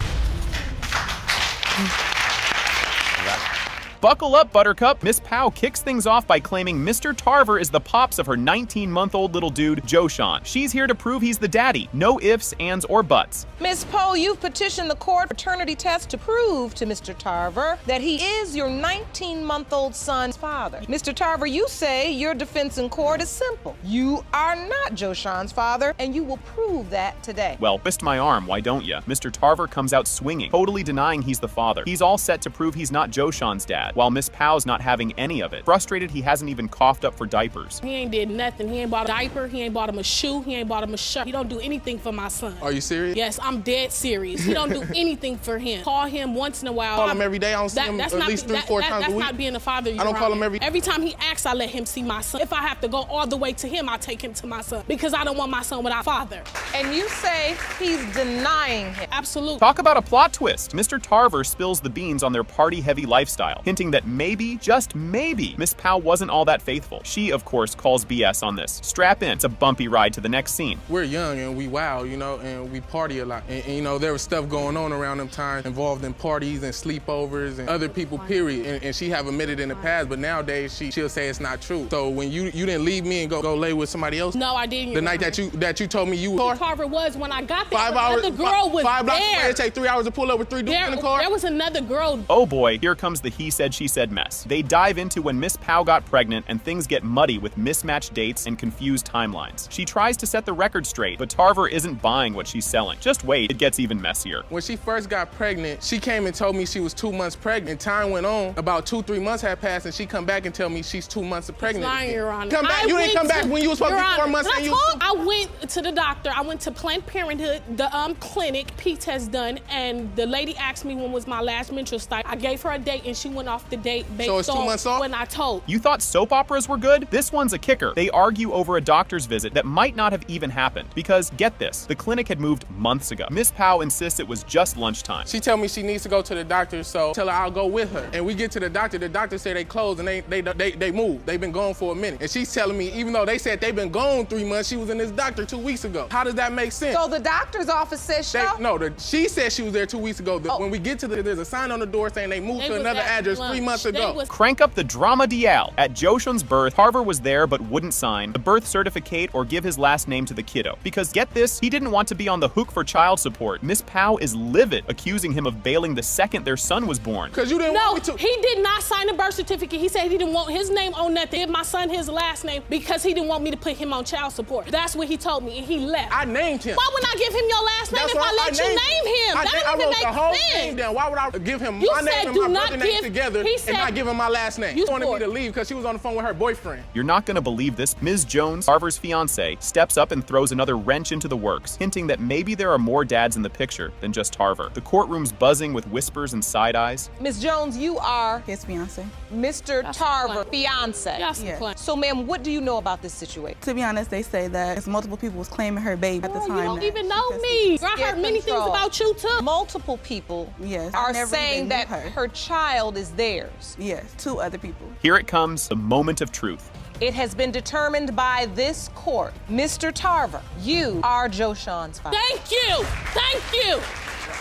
Speaker 5: Buckle up, Buttercup. Miss Powell kicks things off by claiming Mr. Tarver is the pops of her 19-month-old little dude, Joshawn. She's here to prove he's the daddy. No ifs, ands, or buts.
Speaker 6: Ms. Poe, you've petitioned the court paternity test to prove to Mr. Tarver that he is your 19-month-old son's father. Mr. Tarver, you say your defense in court is simple. You are not Joshawn's father, and you will prove that today.
Speaker 5: Well, twist my arm, why don't ya? Mr. Tarver comes out swinging, totally denying he's the father. He's all set to prove he's not Joshawn's dad, while Miss Powell's not having any of it. Frustrated, he hasn't even coughed up for diapers.
Speaker 23: He ain't did nothing. He ain't bought a diaper, he ain't bought him a shoe, he ain't bought him a shirt. He don't do anything for my son.
Speaker 24: Are you serious?
Speaker 23: Yes, I'm dead serious. He don't do anything for him. Call him once in a while.
Speaker 24: Call him every day. I don't see him at least 3-4 times a week.
Speaker 23: That's not being a father.
Speaker 24: I don't call him every.
Speaker 23: Every time he asks, I let him see my son. If I have to go all the way to him, I take him to my son because I don't want my son without father.
Speaker 6: And you say he's denying him.
Speaker 23: Absolutely.
Speaker 5: Talk about a plot twist. Mr. Tarver spills the beans on their party-heavy lifestyle, hinting hinting that maybe, just maybe, Miss Powell wasn't all that faithful. She, of course, calls BS on this. Strap in, it's a bumpy ride to the next scene.
Speaker 24: We're young and we wild, you know, and we party a lot. And you know, there was stuff going on around them times involved in parties and sleepovers and other people, period. And she have admitted in the past, but nowadays she'll say it's not true. So when you didn't leave me and go lay with somebody else?
Speaker 23: No, I didn't. The
Speaker 24: night that you told me you were.
Speaker 23: Carver was when I got there.
Speaker 24: 5 hours.
Speaker 23: The girl was
Speaker 24: 5 blocks
Speaker 23: there.
Speaker 24: away. It take 3 hours to pull up with 3 dudes in the car.
Speaker 23: There was another girl.
Speaker 5: Oh boy, here comes the he said she said mess. They dive into when Miss Powell got pregnant and things get muddy with mismatched dates and confused timelines. She tries to set the record straight, but Tarver isn't buying what she's selling. Just wait, it gets even messier.
Speaker 24: When she first got pregnant, she came and told me she was 2 months pregnant. And time went on, about 2-3 months had passed, and she come back and tell me she's 2 months pregnant.
Speaker 23: Lying, Your Honor.
Speaker 24: Come back. You didn't come back when you was supposed to be 4 months. And
Speaker 23: I went to the doctor. I went to Planned Parenthood, the clinic, P-test done, and the lady asked me when was my last menstrual cycle. I gave her a date, and she went off the date based on when I told.
Speaker 5: You thought soap operas were good? This one's a kicker. They argue over a doctor's visit that might not have even happened. Because, get this, the clinic had moved months ago. Miss Powell insists it was just lunchtime.
Speaker 24: She tell me she needs to go to the doctor, so tell her I'll go with her. And we get to the doctor say they closed and they moved. They've been gone for a minute. And she's telling me, even though they said they've been gone 3 months, she was in this doctor 2 weeks ago. How does that make sense?
Speaker 4: So the doctor's office says
Speaker 24: she said she was there 2 weeks ago. When we get to there's a sign on the door saying they moved to another address 3 months ago.
Speaker 5: Crank up the drama dial. At Joshun's birth, Tarver was there but wouldn't sign the birth certificate or give his last name to the kiddo. Because get this, he didn't want to be on the hook for child support. Miss Powell is livid, accusing him of bailing the second their son was born.
Speaker 24: Because you didn't want me to.
Speaker 23: He did not sign the birth certificate. He said he didn't want his name on nothing. Give my son his last name because he didn't want me to put him on child support. That's what he told me, and he left.
Speaker 24: I named him.
Speaker 23: Why wouldn't I give him your last name if I let you name him?
Speaker 24: I wrote the whole thing down. Why would I give him my name and my brother's name together and not give him my last name? She wanted me to leave because she was on the phone with her boyfriend.
Speaker 5: You're not gonna believe this. Ms. Jones, Tarver's fiance, steps up and throws another wrench into the works, hinting that maybe there are more dads in the picture than just Tarver. The courtroom's buzzing with whispers and side eyes.
Speaker 4: Ms. Jones, you are his fiance. Mr. Tarver, fiance.
Speaker 23: Yes.
Speaker 4: So, ma'am, what do you know about this situation?
Speaker 7: To be honest, they say that multiple people was claiming her baby at the time.
Speaker 23: You don't even know me. I heard many things about you too.
Speaker 4: Multiple people are saying that her child is theirs.
Speaker 7: Yes, 2 other people.
Speaker 5: Here it comes, the moment of truth.
Speaker 4: It has been determined by this court, Mr. Tarver, you are Joshun's father.
Speaker 23: Thank you. Thank you.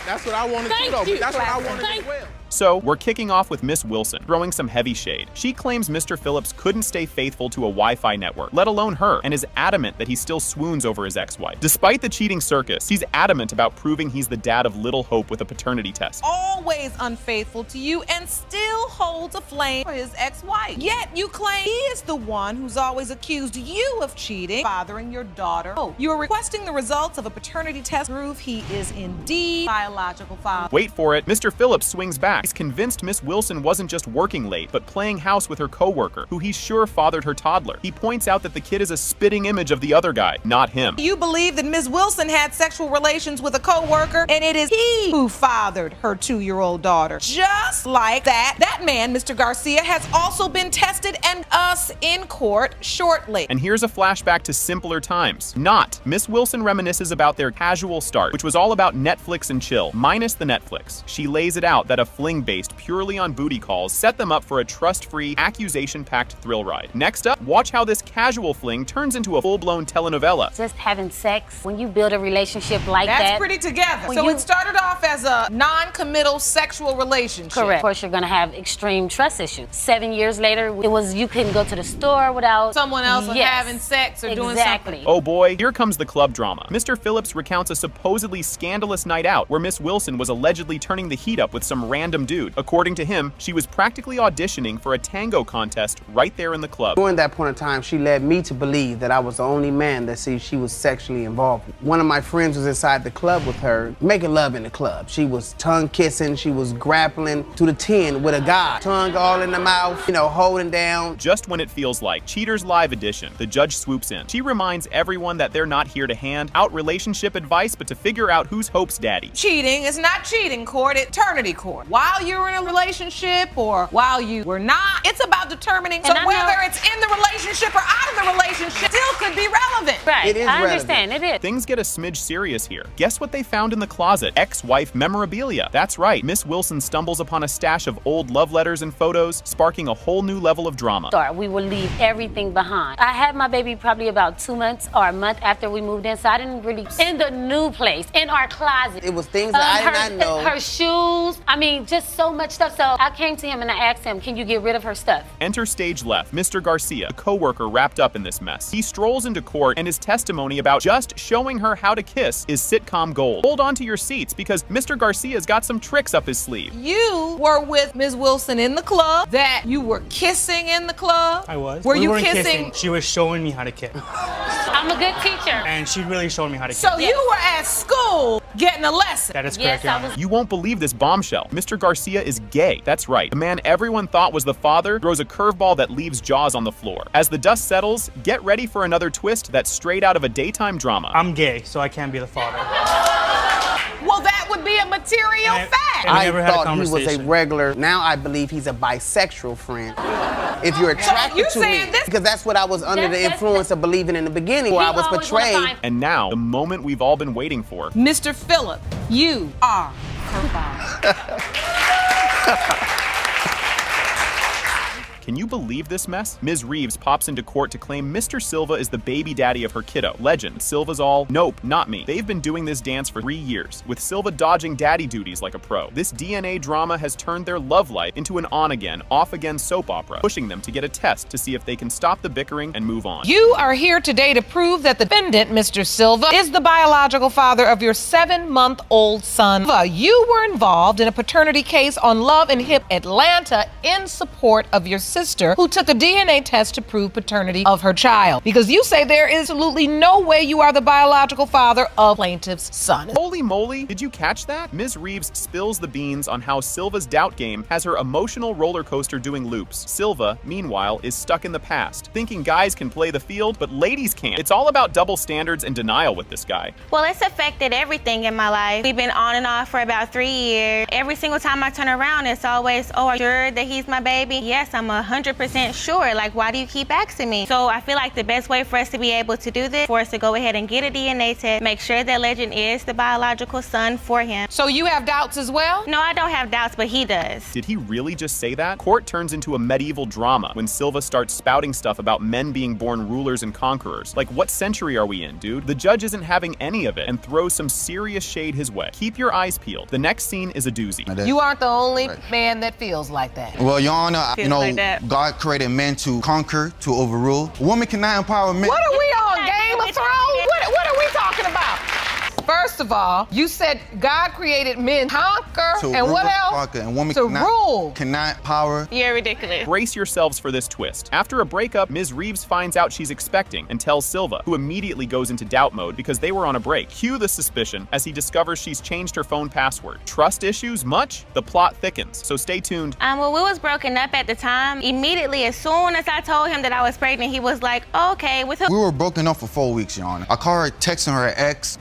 Speaker 24: That's what I wanted to know. That's what I wanted as well.
Speaker 5: So, we're kicking off with Miss Wilson, throwing some heavy shade. She claims Mr. Phillips couldn't stay faithful to a Wi-Fi network, let alone her, and is adamant that he still swoons over his ex-wife. Despite the cheating circus, he's adamant about proving he's the dad of little hope with a paternity test.
Speaker 6: Always unfaithful to you and still holds a flame for his ex-wife. Yet you claim he is the one who's always accused you of cheating, fathering your daughter. Oh, you are requesting the results of a paternity test to prove he is indeed biological father.
Speaker 5: Wait for it, Mr. Phillips swings back. He's convinced Miss Wilson wasn't just working late, but playing house with her coworker, who he's sure fathered her toddler. He points out that the kid is a spitting image of the other guy, not him.
Speaker 6: You believe that Miss Wilson had sexual relations with a coworker, and it is he who fathered her 2-year-old daughter. Just like that man, Mr. Garcia, has also been tested and us in court shortly.
Speaker 5: And here's a flashback to simpler times. Not. Miss Wilson reminisces about their casual start, which was all about Netflix and chill, minus the Netflix. She lays it out that a fling based purely on booty calls set them up for a trust-free, accusation-packed thrill ride. Next up, watch how this casual fling turns into a full-blown telenovela.
Speaker 8: Just having sex, when you build a relationship like that.
Speaker 6: That's pretty together. So it started off as a non-committal sexual relationship.
Speaker 8: Correct. Of course, you're gonna have extreme trust issues. 7 years later, it was you couldn't go to the store without
Speaker 6: someone else having sex or doing something.
Speaker 5: Oh boy, here comes the club drama. Mr. Phillips recounts a supposedly scandalous night out where Miss Wilson was allegedly turning the heat up with some random dude. According to him, she was practically auditioning for a tango contest right there in the club.
Speaker 9: During that point in time, she led me to believe that I was the only man that she was sexually involved with. One of my friends was inside the club with her, making love in the club. She was tongue kissing, she was grappling to the 10 with a guy. Tongue all in the mouth, holding down.
Speaker 5: Just when it feels like Cheaters Live Edition, the judge swoops in. She reminds everyone that they're not here to hand out relationship advice, but to figure out who's Hope's daddy.
Speaker 6: Cheating cheating, it's not cheating court, it's paternity court. While you're in a relationship or while you were not, it's about determining whether it's in the relationship or out of the relationship still could be relevant.
Speaker 8: Right,
Speaker 9: It is
Speaker 8: I
Speaker 9: relevant.
Speaker 8: understand, it is.
Speaker 5: Things get a smidge serious here. Guess what they found in the closet? Ex-wife memorabilia. That's right, Miss Wilson stumbles upon a stash of old love letters and photos, sparking a whole new level of drama.
Speaker 8: We will leave everything behind. I had my baby probably about 2 months or a month after we moved in, so I didn't really, in the new place, in our closet.
Speaker 9: It was things that I did not know.
Speaker 8: Her shoes, I mean, just so much stuff. So I came to him and I asked him, can you get rid of her stuff?
Speaker 5: Enter stage left, Mr. Garcia, a co-worker wrapped up in this mess. He strolls into court and his testimony about just showing her how to kiss is sitcom gold. Hold on to your seats because Mr. Garcia's got some tricks up his sleeve.
Speaker 6: You were with Ms. Wilson in the club, that you were kissing in the club.
Speaker 1: I was.
Speaker 6: Were
Speaker 1: we
Speaker 6: you
Speaker 1: weren't
Speaker 6: kissing?
Speaker 1: She was showing me how to kiss.
Speaker 8: I'm a good teacher.
Speaker 1: And she really showed me how to kiss.
Speaker 6: So you were at school getting a lesson.
Speaker 1: That is correct, Your Honor.
Speaker 5: You won't believe this bombshell. Mr. Garcia is gay. That's right. The man everyone thought was the father throws a curveball that leaves Jaws on the floor. As the dust settles, get ready for another twist that's straight out of a daytime drama.
Speaker 1: I'm gay, so I can't be the father.
Speaker 6: Well, that would be a material fact.
Speaker 9: I thought he was a regular. Now I believe he's a bisexual friend. If you're attracted to me, because that's what I was under the influence of believing in the beginning, where I was betrayed.
Speaker 5: And now, the moment we've all been waiting for.
Speaker 6: Mr. Phillip, you are her father.
Speaker 5: Can you believe this mess? Ms. Reeves pops into court to claim Mr. Silva is the baby daddy of her kiddo. Legend, Silva's all, nope, not me. They've been doing this dance for 3 years, with Silva dodging daddy duties like a pro. This DNA drama has turned their love life into an on-again, off-again soap opera, pushing them to get a test to see if they can stop the bickering and move on.
Speaker 6: You are here today to prove that the defendant, Mr. Silva, is the biological father of your 7-month-old son. You were involved in a paternity case on Love and Hip Atlanta in support of your sister, who took a DNA test to prove paternity of her child, because you say there is absolutely no way you are the biological father of plaintiff's son.
Speaker 5: Holy moly, did you catch that? Ms. Reeves spills the beans on how Silva's doubt game has her emotional roller coaster doing loops. Silva, meanwhile, is stuck in the past, thinking guys can play the field, but ladies can't. It's all about double standards and denial with this guy.
Speaker 13: Well, it's affected everything in my life. We've been on and off for about 3 years. Every single time I turn around, it's always, oh, are you sure that he's my baby? Yes, I'm 100% sure. Like, why do you keep asking me? So I feel like the best way for us to be able to do this, for us to go ahead and get a DNA test, make sure that Legend is the biological son for him.
Speaker 6: So you have doubts as well?
Speaker 13: No, I don't have doubts, but he does.
Speaker 5: Did he really just say that? Court turns into a medieval drama when Silva starts spouting stuff about men being born rulers and conquerors. Like, what century are we in, dude? The judge isn't having any of it and throws some serious shade his way. Keep your eyes peeled. The next scene is a doozy.
Speaker 6: You aren't the only man that feels like that.
Speaker 10: Well, Your Honor,
Speaker 6: Feels like that.
Speaker 10: God created men to conquer, to overrule. A woman cannot empower men.
Speaker 6: What are we on, Game of Thrones? What are we talking about? First of all, you said God created men to conquer,
Speaker 10: To
Speaker 6: and
Speaker 10: rule,
Speaker 6: what else?
Speaker 10: conquer, and women
Speaker 6: To rule.
Speaker 10: cannot power.
Speaker 13: You're ridiculous.
Speaker 5: Brace yourselves for this twist. After a breakup, Ms. Reeves finds out she's expecting and tells Silva, who immediately goes into doubt mode because they were on a break. Cue the suspicion as he discovers she's changed her phone password. Trust issues much? The plot thickens, so stay tuned.
Speaker 13: Well, we was broken up at the time. Immediately, as soon as I told him that I was pregnant, he was like, okay, with who?
Speaker 10: We were broken up for 4 weeks, Your Honor. I caught her texting her ex.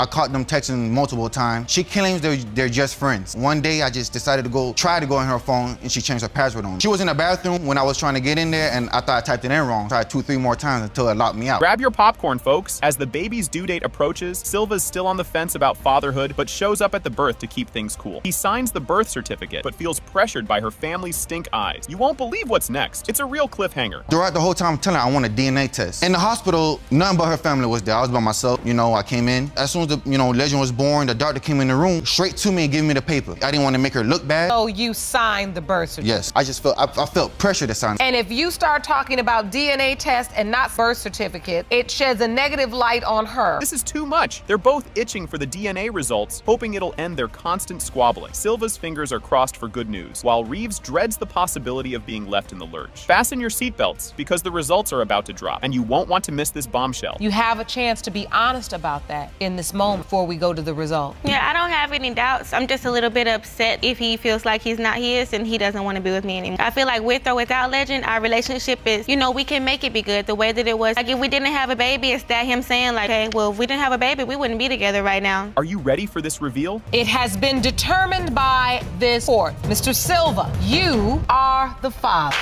Speaker 10: I caught them texting multiple times. She claims they're just friends. One day, I just decided to try to go in her phone, and she changed her password on me. She was in the bathroom when I was trying to get in there, and I thought I typed it in wrong. Tried 2-3 more times until it locked me out.
Speaker 5: Grab your popcorn, folks. As the baby's due date approaches, Silva's still on the fence about fatherhood, but shows up at the birth to keep things cool. He signs the birth certificate, but feels pressured by her family's stink eyes. You won't believe what's next. It's a real cliffhanger.
Speaker 10: Throughout the whole time, I'm telling her I want a DNA test. In the hospital, none but her family was there. I was by myself. I came in. As soon as Legend was born, the doctor came in the room straight to me and gave me the paper. I didn't want to make her look bad.
Speaker 6: So you signed the birth certificate?
Speaker 10: Yes, I felt pressure to sign.
Speaker 6: And if you start talking about DNA test and not birth certificate, it sheds a negative light on her.
Speaker 5: This is too much. They're both itching for the DNA results, hoping it'll end their constant squabbling. Silva's fingers are crossed for good news, while Reeves dreads the possibility of being left in the lurch. Fasten your seatbelts, because the results are about to drop, and you won't want to miss this bombshell.
Speaker 6: You have a chance to be honest about that in this moment. moment before we go to the result?
Speaker 13: Yeah, I don't have any doubts. I'm just a little bit upset if he feels like he's not his and he doesn't want to be with me anymore. I feel like with or without Legend, our relationship is, you know, we can make it be good the way that it was. Like if we didn't have a baby, it's that him saying like, okay, well, if we didn't have a baby, we wouldn't be together right now.
Speaker 5: Are you ready for this reveal?
Speaker 6: It has been determined by this court. Mr. Silva, you are the father.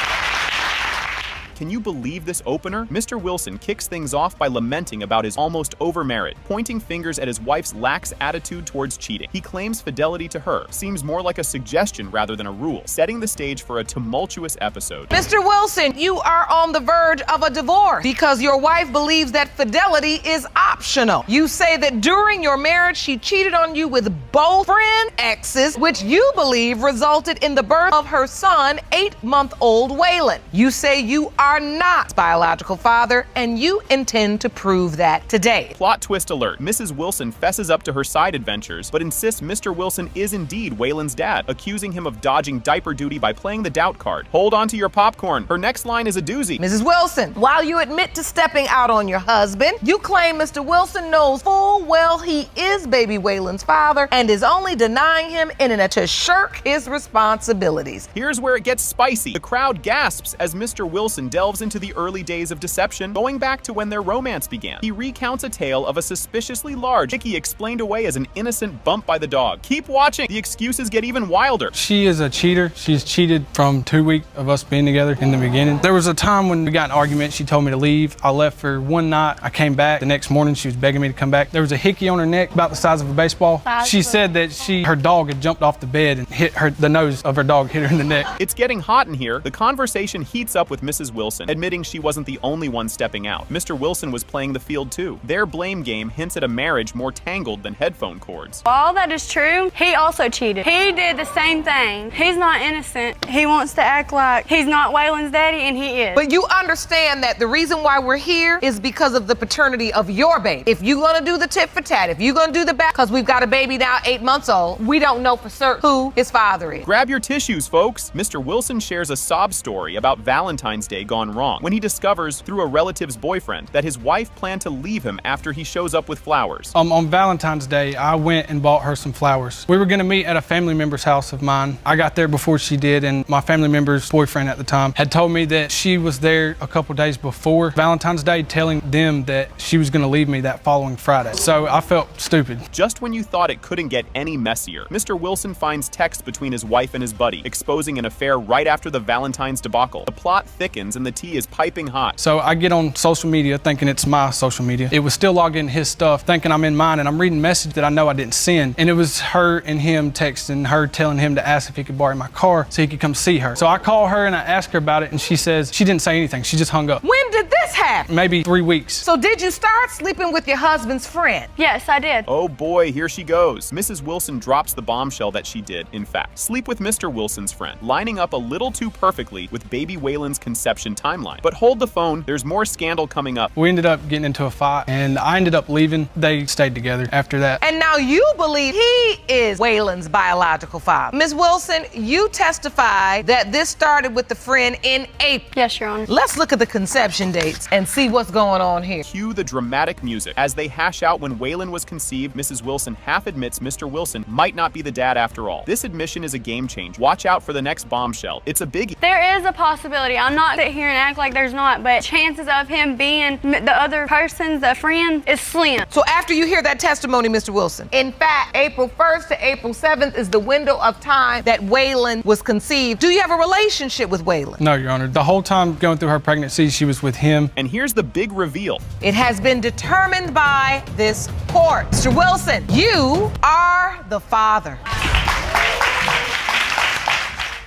Speaker 5: Can you believe this opener? Mr. Wilson kicks things off by lamenting about his almost over marriage, pointing fingers at his wife's lax attitude towards cheating. He claims fidelity to her seems more like a suggestion rather than a rule, setting the stage for a tumultuous episode.
Speaker 6: Mr. Wilson, you are on the verge of a divorce because your wife believes that fidelity is optional. You say that during your marriage, she cheated on you with both friend exes, which you believe resulted in the birth of her son, 8-month-old Waylon. You say you are not his biological father, and you intend to prove that today.
Speaker 5: Plot twist alert. Mrs. Wilson fesses up to her side adventures, but insists Mr. Wilson is indeed Waylon's dad, accusing him of dodging diaper duty by playing the doubt card. Hold on to your popcorn. Her next line is a doozy.
Speaker 6: Mrs. Wilson, while you admit to stepping out on your husband, you claim Mr. Wilson knows full well he is baby Waylon's father and is only denying him in an attempt to shirk his responsibilities.
Speaker 5: Here's where it gets spicy. The crowd gasps as Mr. Wilson delves into the early days of deception, going back to when their romance began. He recounts a tale of a suspiciously large Mickey explained away as an innocent bump by the dog. Keep watching. The excuses get even wilder.
Speaker 11: She is a cheater. She's cheated from 2 weeks of us being together in the beginning. There was a time when we got in an argument. She told me to leave. I left for one night. I came back. The next morning, she was begging me to come back. There was a hickey on her neck about the size of a baseball. She said that her dog had jumped off the bed and hit her, the nose of her dog hit her in the neck.
Speaker 5: It's getting hot in here. The conversation heats up with Mrs. Wilson, admitting she wasn't the only one stepping out. Mr. Wilson was playing the field too. Their blame game hints at a marriage more tangled than headphone cords.
Speaker 12: All that is true, he also cheated. He did the same thing. He's not innocent. He wants to act like he's not Waylon's daddy, and he is.
Speaker 6: But you understand that the reason why we're here is because of the paternity of your baby. If you're gonna do the tit for tat, if you're gonna do the back, because we've got a baby now 8 months old, we don't know for certain who his father is.
Speaker 5: Grab your tissues, folks. Mr. Wilson shares a sob story about Valentine's Day gone wrong when he discovers through a relative's boyfriend that his wife planned to leave him after he shows up with flowers.
Speaker 11: On Valentine's Day, I went and bought her some flowers. We were gonna meet at a family member's house of mine. I got there before she did, and my family member's boyfriend at the time had told me that she was there a couple days before Valentine's Day, telling them that she was gonna leave me that following Friday. So I felt stupid.
Speaker 5: Just when you thought it couldn't get any messier, Mr. Wilson finds texts between his wife and his buddy, exposing an affair right after the Valentine's debacle. The plot thickens and the tea is piping hot.
Speaker 11: So I get on social media thinking it's my social media. It was still logged in his stuff, thinking I'm in mine, and I'm reading messages that I know I didn't send. And it was her and him texting her, telling him to ask if he could borrow my car so he could come see her. So I call her and I ask her about it, and she says she didn't say anything. She just hung up.
Speaker 6: When did this happen?
Speaker 11: Maybe 3 weeks.
Speaker 6: So did you start sleeping with your husband's friend?
Speaker 12: Yes, I did.
Speaker 5: Oh boy, here she goes. Mrs. Wilson drops the bombshell that she did, in fact, sleep with Mr. Wilson's friend, lining up a little too perfectly with baby Waylon's conception timeline. But hold the phone, there's more scandal coming up.
Speaker 11: We ended up getting into a fight, and I ended up leaving. They stayed together after that.
Speaker 6: And now you believe he is Waylon's biological father. Ms. Wilson, you testify that this started with the friend in April.
Speaker 12: Yes, Your Honor.
Speaker 6: Let's look at the conception dates and see what's going on here.
Speaker 5: Cue the dramatic music. As they hash out when Waylon was conceived, Mrs. Wilson half admits Mr. Wilson might not be the dad after all. This admission is a game change. Watch out for the next bombshell. It's a biggie.
Speaker 12: There is a possibility. I'm not sit here and act like there's not, but chances of him being the other person's the friend is slim.
Speaker 6: So after you hear that testimony, Mr. Wilson, in fact, April 1st to April 7th is the window of time that Waylon was conceived. Do you have a relationship with Waylon?
Speaker 11: No, Your Honor. The whole time going through her pregnancy, she was with him.
Speaker 5: And here's the big reveal.
Speaker 6: It has been determined by this court. Mr. Wilson, you are the father.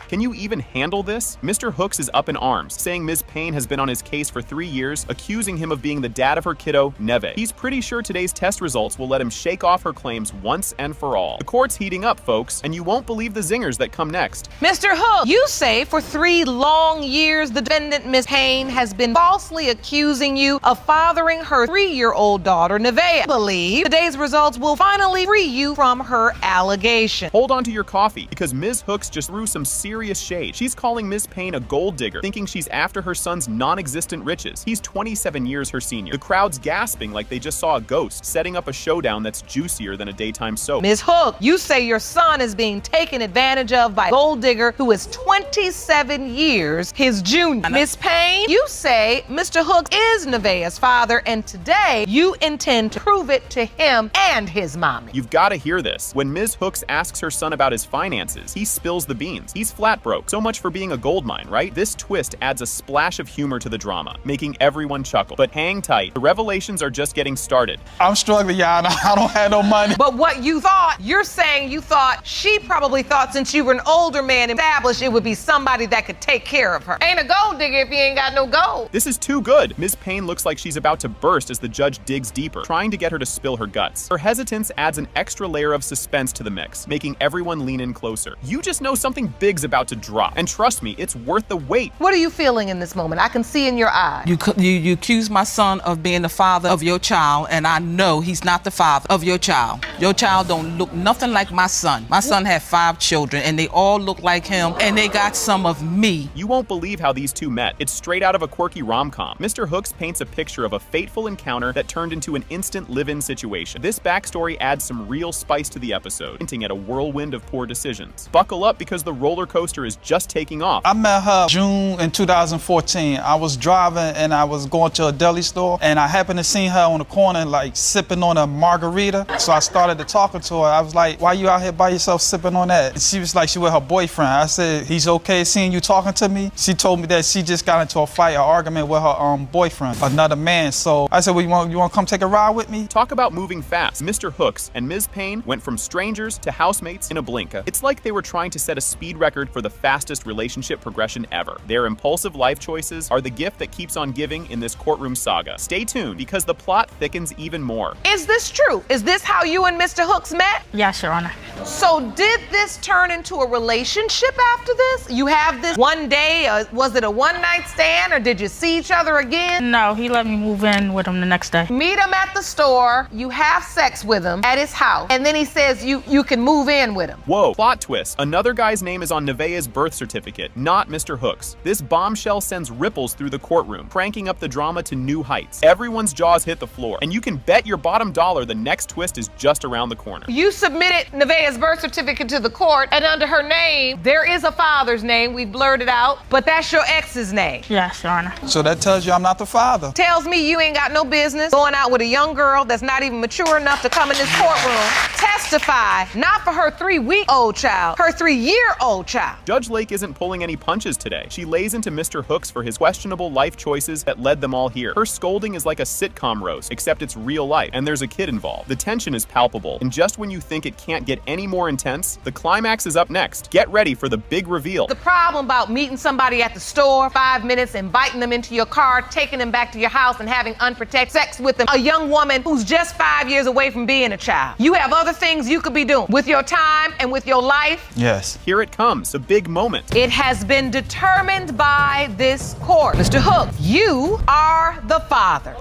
Speaker 5: Can you even handle this? Mr. Hooks is up in arms, saying Ms. Payne has been on his case for 3 years, accusing him of being the dad of her kiddo, Neve. He's pretty sure today's test results will let him shake off her claims once and for all. The court's heating up, folks, and you won't believe the zingers that come next.
Speaker 6: Mr. Hook, you say for 3 long years the defendant, Ms. Payne, has been falsely accusing you of fathering her 3-year-old daughter, Nevaeh. I believe today's results will finally free you from her allegation.
Speaker 5: Hold on to your coffee, because Ms. Hooks just threw some serious serious shade. She's calling Ms. Payne a gold digger, thinking she's after her son's non-existent riches. He's 27 years her senior. The crowd's gasping like they just saw a ghost, setting up a showdown that's juicier than a daytime soap.
Speaker 6: Ms. Hook, you say your son is being taken advantage of by a gold digger who is 27 years his junior. Ms. Payne, you say Mr. Hook is Nevaeh's father, and today you intend to prove it to him and his mommy.
Speaker 5: You've got to hear this. When Ms. Hooks asks her son about his finances, he spills the beans. He's flat broke. So much for being a gold mine, right? This twist adds a splash of humor to the drama, making everyone chuckle. But hang tight, the revelations are just getting started.
Speaker 11: I'm struggling, y'all. I don't have no money.
Speaker 6: But what you thought, you're saying you thought, she probably thought since you were an older man established, it would be somebody that could take care of her. Ain't a gold digger if you ain't got no gold.
Speaker 5: This is too good. Ms. Payne looks like she's about to burst as the judge digs deeper, trying to get her to spill her guts. Her hesitance adds an extra layer of suspense to the mix, making everyone lean in closer. You just know something big's about to drop, and trust me, it's worth the wait.
Speaker 6: What are you feeling in this moment? I can see in your eyes.
Speaker 2: You accuse my son of being the father of your child, and I know he's not the father of your child. Your child don't look nothing like my son. My son had 5 children, and they all look like him, and they got some of me.
Speaker 5: You won't believe how these two met. It's straight out of a quirky rom-com. Mr. Hooks paints a picture of a fateful encounter that turned into an instant live-in situation. This backstory adds some real spice to the episode, hinting at a whirlwind of poor decisions. Buckle up because the roller coaster is just taking off.
Speaker 11: I met her June in 2014. I was driving and I was going to a deli store, and I happened to see her on the corner like sipping on a margarita. So I started to talking to her. I was like, why you out here by yourself sipping on that? And she was like, she with her boyfriend. I said, he's okay seeing you talking to me? She told me that she just got into a fight, an argument with her boyfriend, another man. So I said, well, you want to come take a ride with me?
Speaker 5: Talk about moving fast. Mr. Hooks and Ms. Payne went from strangers to housemates in a blink. It's like they were trying to set a speed record for the fastest relationship progression ever. Their impulsive life choices are the gift that keeps on giving in this courtroom saga. Stay tuned because the plot thickens even more.
Speaker 6: Is this true? Is this how you and Mr. Hooks met?
Speaker 16: Yes, Your Honor.
Speaker 6: So did this turn into a relationship after this? You have this one day, was it a one-night stand, or did you see each other again?
Speaker 16: No, he let me move in with him the next day.
Speaker 6: Meet him at the store, you have sex with him at his house, and then he says you can move in with him.
Speaker 5: Whoa, plot twist. Another guy's name is on Nevaeh's birth certificate, not Mr. Hooks. This bombshell sends ripples through the courtroom, cranking up the drama to new heights. Everyone's jaws hit the floor, and you can bet your bottom dollar the next twist is just around the corner.
Speaker 6: You submitted Nevaeh's birth certificate to the court, and under her name, there is a father's name. We blurred it out, but that's your ex's name.
Speaker 16: Yes, Your Honor.
Speaker 11: So that tells you I'm not the father.
Speaker 6: Tells me you ain't got no business going out with a young girl that's not even mature enough to come in this courtroom, testify, not for her 3-week-old child, her 3-year-old child.
Speaker 5: Judge Lake isn't pulling any punches today. She lays into Mr. Hooks for his questionable life choices that led them all here. Her scolding is like a sitcom roast, except it's real life, and there's a kid involved. The tension is palpable, and just when you think it can't get any more intense, the climax is up next. Get ready for the big reveal.
Speaker 6: The problem about meeting somebody at the store, 5 minutes, inviting them into your car, taking them back to your house, and having unprotected sex with them, a young woman who's just 5 years away from being a child. You have other things you could be doing with your time and with your life.
Speaker 11: Yes.
Speaker 5: Here it comes, the big moment.
Speaker 6: It has been determined by this court. Mr. Hook, you are the father.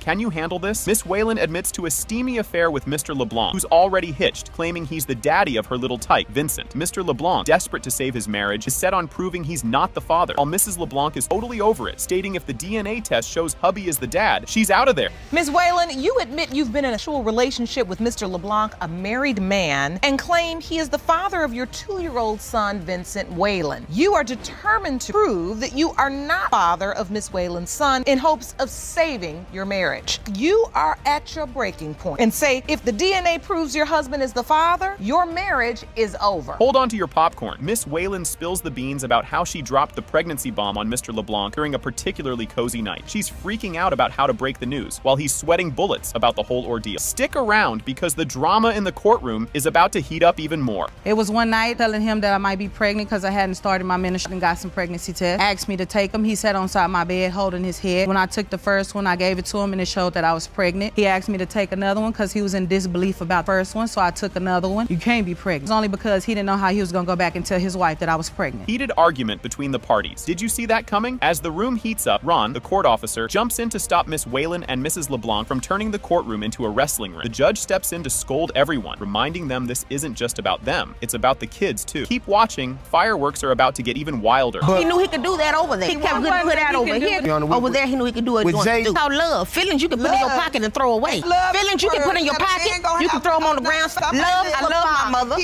Speaker 5: Can you handle this? Miss Whalen admits to a steamy affair with Mr. LeBlanc, who's already hitched, claiming he's the daddy of her little tyke, Vincent. Mr. LeBlanc, desperate to save his marriage, is set on proving he's not the father, while Mrs. LeBlanc is totally over it, stating if the DNA test shows hubby is the dad, she's out of there.
Speaker 6: Ms. Whalen, you admit you've been in a sexual relationship with Mr. LeBlanc, a married man, and claim he is the father of your 2-year-old son, Vincent Whalen. You are determined to prove that you are not father of Miss Whalen's son in hopes of saving your marriage. You are at your breaking point and say if the DNA proves your husband is the father, your marriage is over.
Speaker 5: Hold on to your popcorn. Miss Whalen spills the beans about how she dropped the pregnancy bomb on Mr. LeBlanc during a particularly cozy night. She's freaking out about how to break the news while he's sweating bullets about the whole ordeal. Stick around because the drama in the courtroom is about to heat up even more.
Speaker 2: It was one night telling him that I might be pregnant because I hadn't started my ministry and got some pregnancy tests. Asked me to take him. He sat on side my bed holding his head. When I took the first one, I gave it to him and
Speaker 7: it showed that I was pregnant. He asked me to take another one because he was in disbelief about the first one, so I took another one. You can't be pregnant. It's only because he didn't know how he was gonna go back and tell his wife that I was pregnant.
Speaker 5: Heated argument between the parties. Did you see that coming? As the room heats up, Ron, the court officer, jumps in to stop Miss Whalen and Mrs. LeBlanc from turning the courtroom into a wrestling ring. The judge steps in to scold everyone, reminding them this isn't just about them, it's about the kids too. Keep watching, fireworks are about to get even wilder.
Speaker 22: He knew he could do that over there. He kept putting that over here. Over there, he knew he could do it. It's called love. Feelings you can put in your pocket and throw away. Feelings you can put in your pocket, you can throw them on the ground. Love, I love my mother.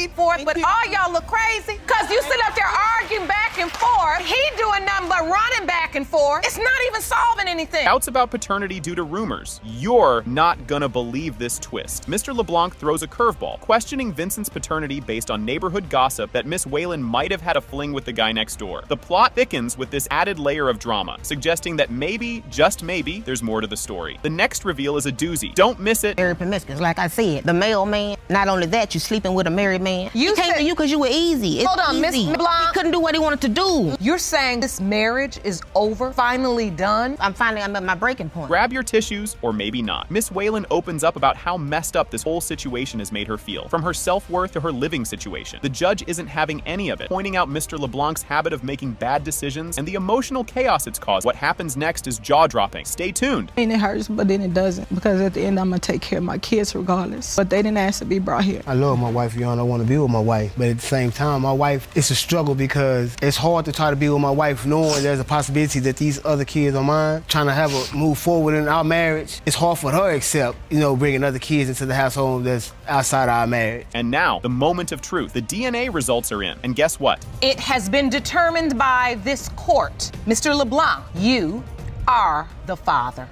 Speaker 4: But all y'all look crazy because you sit up there arguing back and forth. He doing nothing but running back and forth. It's not even solving anything.
Speaker 5: Doubts about paternity due to rumors. You're not gonna believe this twist. Mr. LeBlanc throws a curveball, questioning Vincent's paternity based on neighborhood gossip that Miss Whalen might have had a fling with the guy next door. The plot thickens with this added layer of drama, suggesting that maybe, just maybe, there's more to the story. The next reveal is a doozy. Don't miss it.
Speaker 22: Very promiscuous, like I said. The mailman, not only that, you sleeping with a married man.
Speaker 4: You
Speaker 22: came to you because you were easy.
Speaker 4: Hold on, Miss LeBlanc.
Speaker 22: He couldn't do what he wanted to do.
Speaker 4: You're saying this marriage is over, finally done?
Speaker 22: I'm at my breaking point.
Speaker 5: Grab your tissues, or maybe not. Miss Whalen opens up about how messed up this whole situation has made her feel, from her self-worth to her living situation. The judge isn't having any of it, pointing out Mr. LeBlanc's habit of making bad decisions and the emotional chaos it's caused. What happens next is jaw-dropping. Stay tuned.
Speaker 7: And it hurts, but then it doesn't, because at the end, I'm gonna take care of my kids regardless. But they didn't ask to be brought here.
Speaker 9: I love my wife, I want to be with my wife, but at the same time, my wife, it's a struggle because it's hard to try to be with my wife knowing there's a possibility that these other kids are mine. Trying to have a move forward in our marriage, it's hard for her to accept, bringing other kids into the household that's outside our marriage.
Speaker 5: And now, the moment of truth. The DNA results are in, and guess what?
Speaker 4: It has been determined by this court. Mr. LeBlanc, you are the father.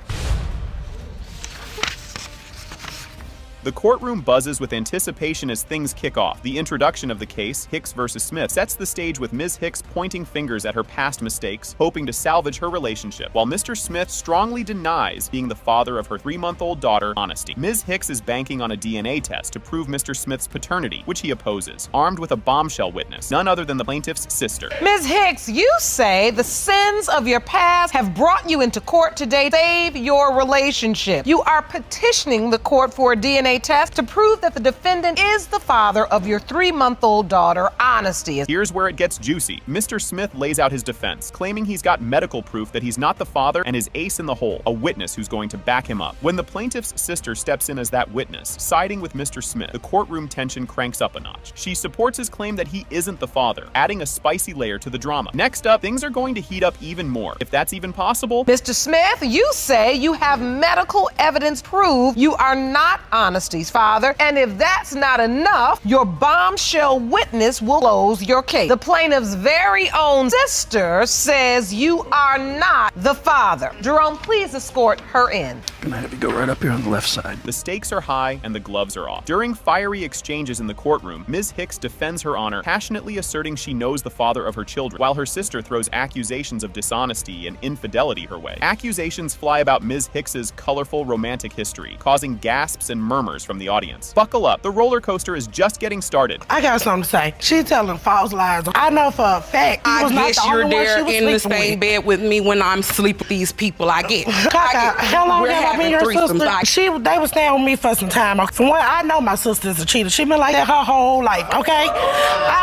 Speaker 5: The courtroom buzzes with anticipation as things kick off. The introduction of the case, Hicks versus Smith, sets the stage with Ms. Hicks pointing fingers at her past mistakes, hoping to salvage her relationship, while Mr. Smith strongly denies being the father of her 3-month-old daughter, Honesty. Ms. Hicks is banking on a DNA test to prove Mr. Smith's paternity, which he opposes, armed with a bombshell witness, none other than the plaintiff's sister.
Speaker 4: Ms. Hicks, you say the sins of your past have brought you into court today to save your relationship. You are petitioning the court for a DNA test to prove that the defendant is the father of your 3-month-old daughter, Honesty.
Speaker 5: Here's where it gets juicy. Mr. Smith lays out his defense, claiming he's got medical proof that he's not the father and is ace in the hole, a witness who's going to back him up. When the plaintiff's sister steps in as that witness, siding with Mr. Smith, the courtroom tension cranks up a notch. She supports his claim that he isn't the father, adding a spicy layer to the drama. Next up, things are going to heat up even more, if that's even possible.
Speaker 4: Mr. Smith, you say you have medical evidence prove you are not Honesty's father, and if that's not enough, your bombshell witness will close your case. The plaintiff's very own sister says you are not the father. Jerome, please escort her in.
Speaker 3: I'm gonna have you go right up here on the left side.
Speaker 5: The stakes are high and the gloves are off. During fiery exchanges in the courtroom, Ms. Hicks defends her honor, passionately asserting she knows the father of her children, while her sister throws accusations of dishonesty and infidelity her way. Accusations fly about Ms. Hicks's colorful romantic history, causing gasps and murmurs from the audience. Buckle up, the roller coaster is just getting started.
Speaker 14: I got something to say. She telling false lies. I know for a fact he was not the only one she was
Speaker 15: you're there in the
Speaker 14: sleeping
Speaker 15: same
Speaker 14: with.
Speaker 15: bed with me when I'm sleeping with these people. I get.
Speaker 14: How long
Speaker 15: we're
Speaker 14: have I been
Speaker 15: having
Speaker 14: your sister?
Speaker 15: threesomes.
Speaker 14: They was staying with me for some time. From what I know, my sister's a cheater. She been like that her whole life, okay?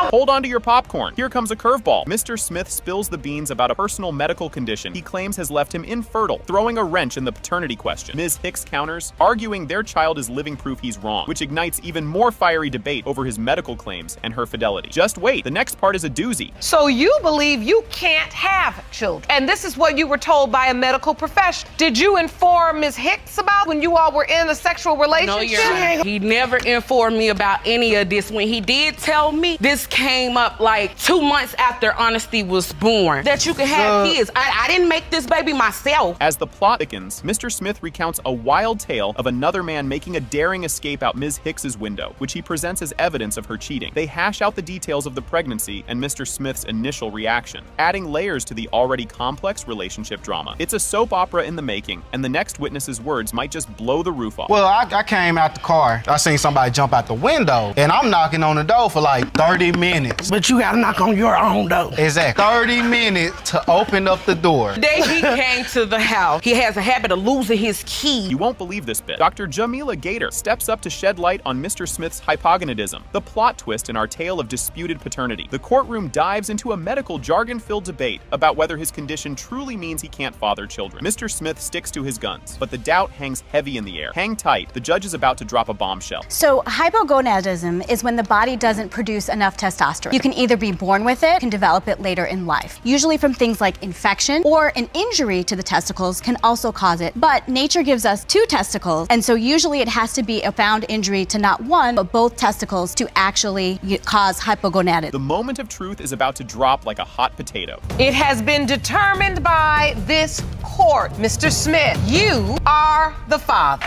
Speaker 5: Hold on to your popcorn. Here comes a curveball. Mr. Smith spills the beans about a personal medical condition he claims has left him infertile, throwing a wrench in the paternity question. Ms. Hicks counters, arguing their child is living proof he's wrong, which ignites even more fiery debate over his medical claims and her fidelity. Just wait, the next part is a doozy.
Speaker 4: So you believe you can't have children, and this is what you were told by a medical professional. Did you inform Ms. Hicks about when you all were in a sexual relationship?
Speaker 15: No, Your Honor. He never informed me about any of this. When he did tell me, this came up like 2 months after Honesty was born, that you could have kids. I didn't make this baby myself.
Speaker 5: As the plot thickens, Mr. Smith recounts a wild tale of another man making a dare daring escape out Ms. Hicks's window, which he presents as evidence of her cheating. They hash out the details of the pregnancy and Mr. Smith's initial reaction, adding layers to the already complex relationship drama. It's a soap opera in the making, and the next witness's words might just blow the roof off.
Speaker 17: Well, I came out the car. I seen somebody jump out the window, and I'm knocking on the door for like 30 minutes.
Speaker 14: But you gotta knock on your own door.
Speaker 17: Exactly. 30 minutes to open up the door.
Speaker 15: The day he came to the house, he has a habit of losing his key.
Speaker 5: You won't believe this bit. Dr. Jamila Gator steps up to shed light on Mr. Smith's hypogonadism, the plot twist in our tale of disputed paternity. The courtroom dives into a medical jargon-filled debate about whether his condition truly means he can't father children. Mr. Smith sticks to his guns, but the doubt hangs heavy in the air. Hang tight, the judge is about to drop a bombshell.
Speaker 18: So hypogonadism is when the body doesn't produce enough testosterone. You can either be born with it, can develop it later in life. Usually from things like infection or an injury to the testicles can also cause it. But nature gives us 2 testicles, and so usually it has to be a found injury to not one, but both testicles to actually cause hypogonadism.
Speaker 5: The moment of truth is about to drop like a hot potato.
Speaker 4: It has been determined by this court, Mr. Smith, you are the father.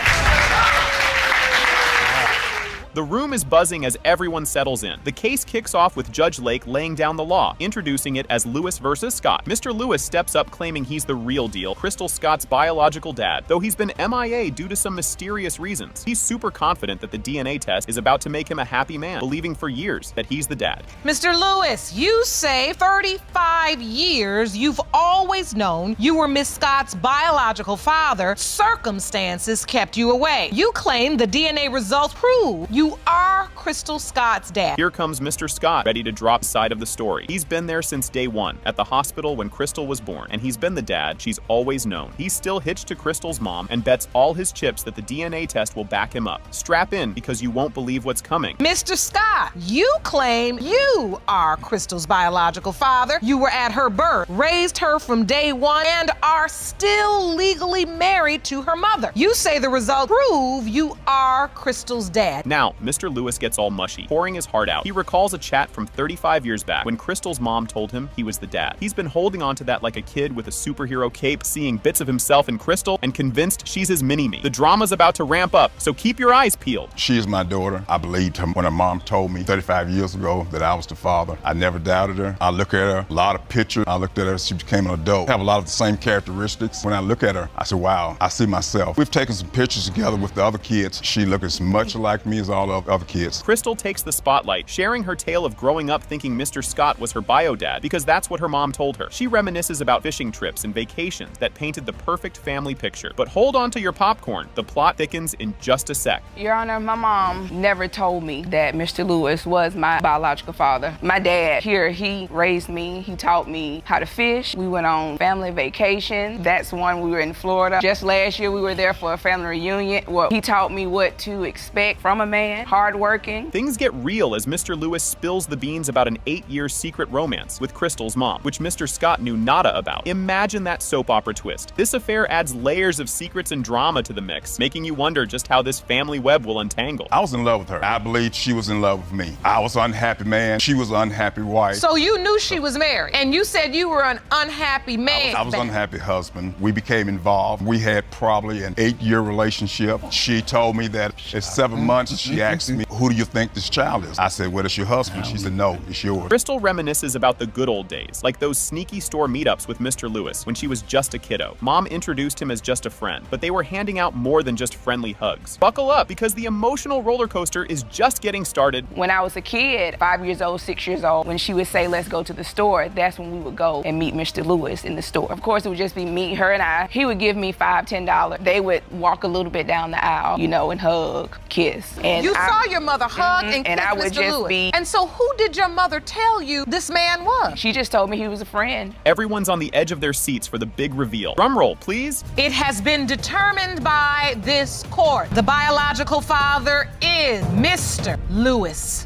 Speaker 5: The room is buzzing as everyone settles in. The case kicks off with Judge Lake laying down the law, introducing it as Lewis versus Scott. Mr. Lewis steps up claiming he's the real deal, Crystal Scott's biological dad, though he's been MIA due to some mysterious reasons. He's super confident that the DNA test is about to make him a happy man, believing for years that he's the dad.
Speaker 6: Mr. Lewis, you say 35 years you've always known you were Miss Scott's biological father. Circumstances kept you away. You claim the DNA results prove you are Crystal Scott's dad.
Speaker 5: Here comes Mr. Scott, ready to drop side of the story. He's been there since day one, at the hospital when Crystal was born, and he's been the dad she's always known. He's still hitched to Crystal's mom and bets all his chips that the DNA test will back him up. Strap in, because you won't believe what's coming.
Speaker 6: Mr. Scott, you claim you are Crystal's biological father. You were at her birth, raised her from day one, and are still legally married to her mother. You say the results prove you are Crystal's dad.
Speaker 5: Now, Mr. Lewis gets all mushy, pouring his heart out. He recalls a chat from 35 years back when Crystal's mom told him he was the dad. He's been holding on to that like a kid with a superhero cape, seeing bits of himself in Crystal and convinced she's his mini-me. The drama's about to ramp up, so keep your eyes peeled.
Speaker 19: She is my daughter. I believed her when her mom told me 35 years ago that I was the father. I never doubted her. I look at her, a lot of pictures. I looked at her, she became an adult. Have a lot of the same characteristics. When I look at her, I said, wow, I see myself. We've taken some pictures together with the other kids. She looks as much like me as all the other kids.
Speaker 5: Crystal takes the spotlight, sharing her tale of growing up thinking Mr. Scott was her bio dad because that's what her mom told her. She reminisces about fishing trips and vacations that painted the perfect family picture. But hold on to your popcorn. The plot thickens in just a sec.
Speaker 20: Your Honor, my mom never told me that Mr. Lewis was my biological father. My dad here, he raised me. He taught me how to fish. We went on family vacation. That's when we were in Florida. Just last year, we were there for a family reunion. Well, he taught me what to expect from a man, hardworking.
Speaker 5: Things get real as Mr. Lewis spills the beans about an 8-year secret romance with Crystal's mom, which Mr. Scott knew nada about. Imagine that soap opera twist. This affair adds layers of secrets and drama to the mix, making you wonder just how this family web will untangle.
Speaker 19: I was in love with her. I believed she was in love with me. I was an unhappy man. She was an unhappy wife.
Speaker 6: So you knew she was married, and you said you were an unhappy man.
Speaker 19: I was an unhappy husband. We became involved. We had probably an 8-year relationship. She told me that at 7 months, she asked me, who do you think this child is? I said, well, it's your husband. She said, no, it's yours.
Speaker 5: Crystal reminisces about the good old days, like those sneaky store meetups with Mr. Lewis when she was just a kiddo. Mom introduced him as just a friend, but they were handing out more than just friendly hugs. Buckle up, because the emotional roller coaster is just getting started.
Speaker 20: When I was a kid, 5 years old, 6 years old, when she would say, let's go to the store, that's when we would go and meet Mr. Lewis in the store. Of course, it would just be me, her, and I. He would give me $5, $10. They would walk a little bit down the aisle, you know, and hug, kiss. And
Speaker 6: you saw your mother hug and kiss
Speaker 20: I would
Speaker 6: Mr.
Speaker 20: just
Speaker 6: Lewis. And so who did your mother tell you this man was?
Speaker 20: She just told me he was a friend.
Speaker 5: Everyone's on the edge of their seats for the big reveal. Drum roll, please.
Speaker 6: It has been determined by this court. The biological father is Mr. Lewis.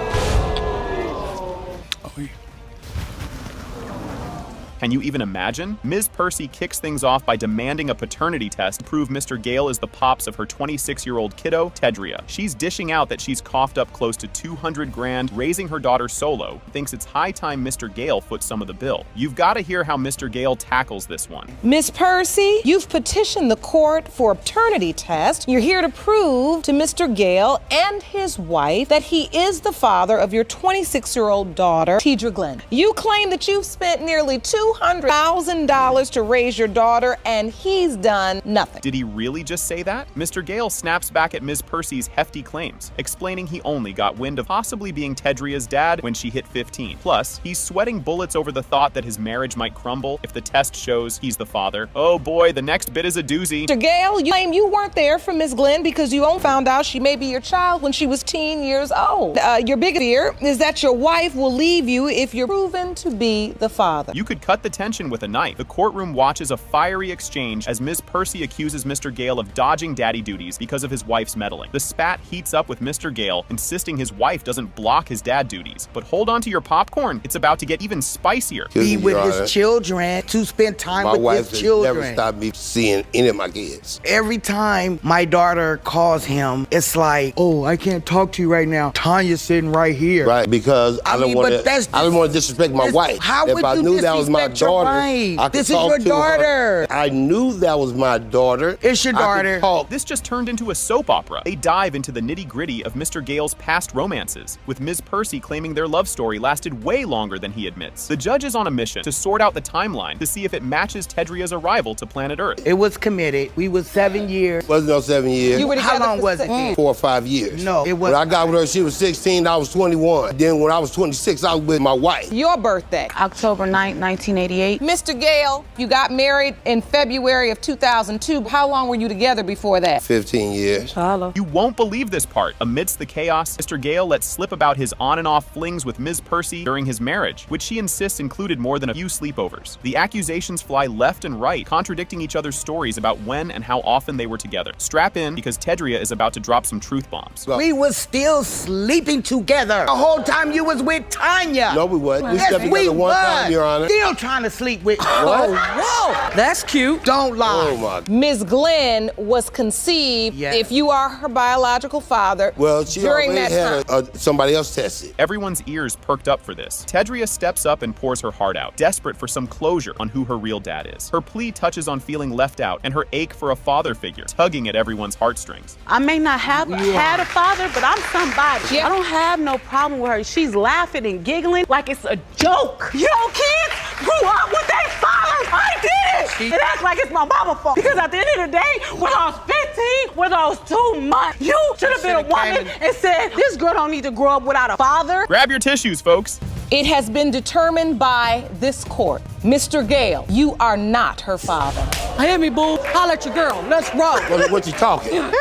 Speaker 5: Can you even imagine? Ms. Percy kicks things off by demanding a paternity test to prove Mr. Gale is the pops of her 26-year-old kiddo, Tedria. She's dishing out that she's coughed up close to 200 grand, raising her daughter solo, thinks it's high time Mr. Gale foots some of the bill. You've got to hear how Mr. Gale tackles this one.
Speaker 4: Miss Percy, you've petitioned the court for a paternity test. You're here to prove to Mr. Gale and his wife that he is the father of your 26-year-old daughter, Tedria Glenn. You claim that you've spent nearly $200,000 to raise your daughter, and he's done nothing.
Speaker 5: Did he really just say that? Mr. Gale snaps back at Ms. Percy's hefty claims, explaining he only got wind of possibly being Tedria's dad when she hit 15. Plus, he's sweating bullets over the thought that his marriage might crumble if the test shows he's the father. Oh boy, the next bit is a doozy.
Speaker 4: Mr. Gale, you claim you weren't there for Miss Glenn because you only found out she may be your child when she was 10 years old. Your big fear is that your wife will leave you if you're proven to be the father.
Speaker 5: You could cut the tension with a knife. The courtroom watches a fiery exchange as Ms. Percy accuses Mr. Gale of dodging daddy duties because of his wife's meddling. The spat heats up with Mr. Gale, insisting his wife doesn't block his dad duties. But hold on to your popcorn, it's about to get even spicier.
Speaker 8: Be with his children, to spend time with his children.
Speaker 21: My wife has never stopped me seeing any of my kids.
Speaker 8: Every time my daughter calls him, it's like, oh, I can't talk to you right now. Tanya's sitting right here.
Speaker 21: Right, because I don't want to disrespect my wife.
Speaker 8: How
Speaker 21: if
Speaker 8: would
Speaker 21: I
Speaker 8: you
Speaker 21: knew that was my
Speaker 8: disrespect your
Speaker 21: daughter,
Speaker 8: wife?
Speaker 21: I could
Speaker 8: This is
Speaker 21: talk
Speaker 8: your
Speaker 21: to
Speaker 8: daughter.
Speaker 21: her. I knew that was my daughter.
Speaker 8: It's your daughter.
Speaker 5: This just turned into a soap opera. They dive into the nitty-gritty of Mr. Gale's past romances, with Ms. Percy claiming their love story lasted way longer than he admits. The judge is on a mission to sort out the timeline to see if it matches Tedria's arrival to planet Earth.
Speaker 8: It was committed. We was 7 years.
Speaker 21: Wasn't no 7 years.
Speaker 8: You were together How long was it?
Speaker 21: 4 or 5 years.
Speaker 8: No, it was.
Speaker 21: When I got with her, she was 16, I was 21. Then when I was 26, I was with my wife.
Speaker 4: Your birthday?
Speaker 13: October 9th, 1988.
Speaker 4: Mr. Gale, you got married in February of 2002. How long were you together before that?
Speaker 21: 15 years.
Speaker 5: You won't believe this part. Amidst the chaos, Mr. Gale lets slip about his on and off flings with Ms. Percy during his marriage, which she insists included more than a few sleepovers. The accusations fly left and right, contradicting each other's stories about when and how often they were together. Strap in, because Tedria is about to drop some truth bombs.
Speaker 8: We was still sleeping together the whole time you was with Tanya.
Speaker 21: No, we wasn't. We
Speaker 8: Yes,
Speaker 21: slept together one time, Your Honor.
Speaker 8: Still trying to sleep with.
Speaker 21: What?
Speaker 8: Oh, whoa. That's cute. Don't lie.
Speaker 21: Oh, my.
Speaker 4: Ms. Glenn was conceived, if you are her biological father,
Speaker 21: Well, she
Speaker 4: during
Speaker 21: already
Speaker 4: that time.
Speaker 21: had somebody else tested.
Speaker 5: Everyone's ears perked up for this. Tedria steps up and pours her heart out, desperate for some closure on who her real dad is. Her plea touches on feeling left out and her ache for a father figure, tugging at everyone's heartstrings.
Speaker 23: I may not have had a father, but I'm somebody. I don't have no problem with her. She's laughing and giggling like it's a joke. Your kids grew up with their fathers. I did. It acts like it's my mama's fault. Because at the end of the day, when I was 15, with those 2 months, you should have been a woman and said, this girl don't need to grow up without a father.
Speaker 5: Grab your tissues, folks.
Speaker 4: It has been determined by this court. Mr. Gale, you are not her father.
Speaker 23: Hear me, boo. Holla at your girl. Let's roll.
Speaker 21: What you talking?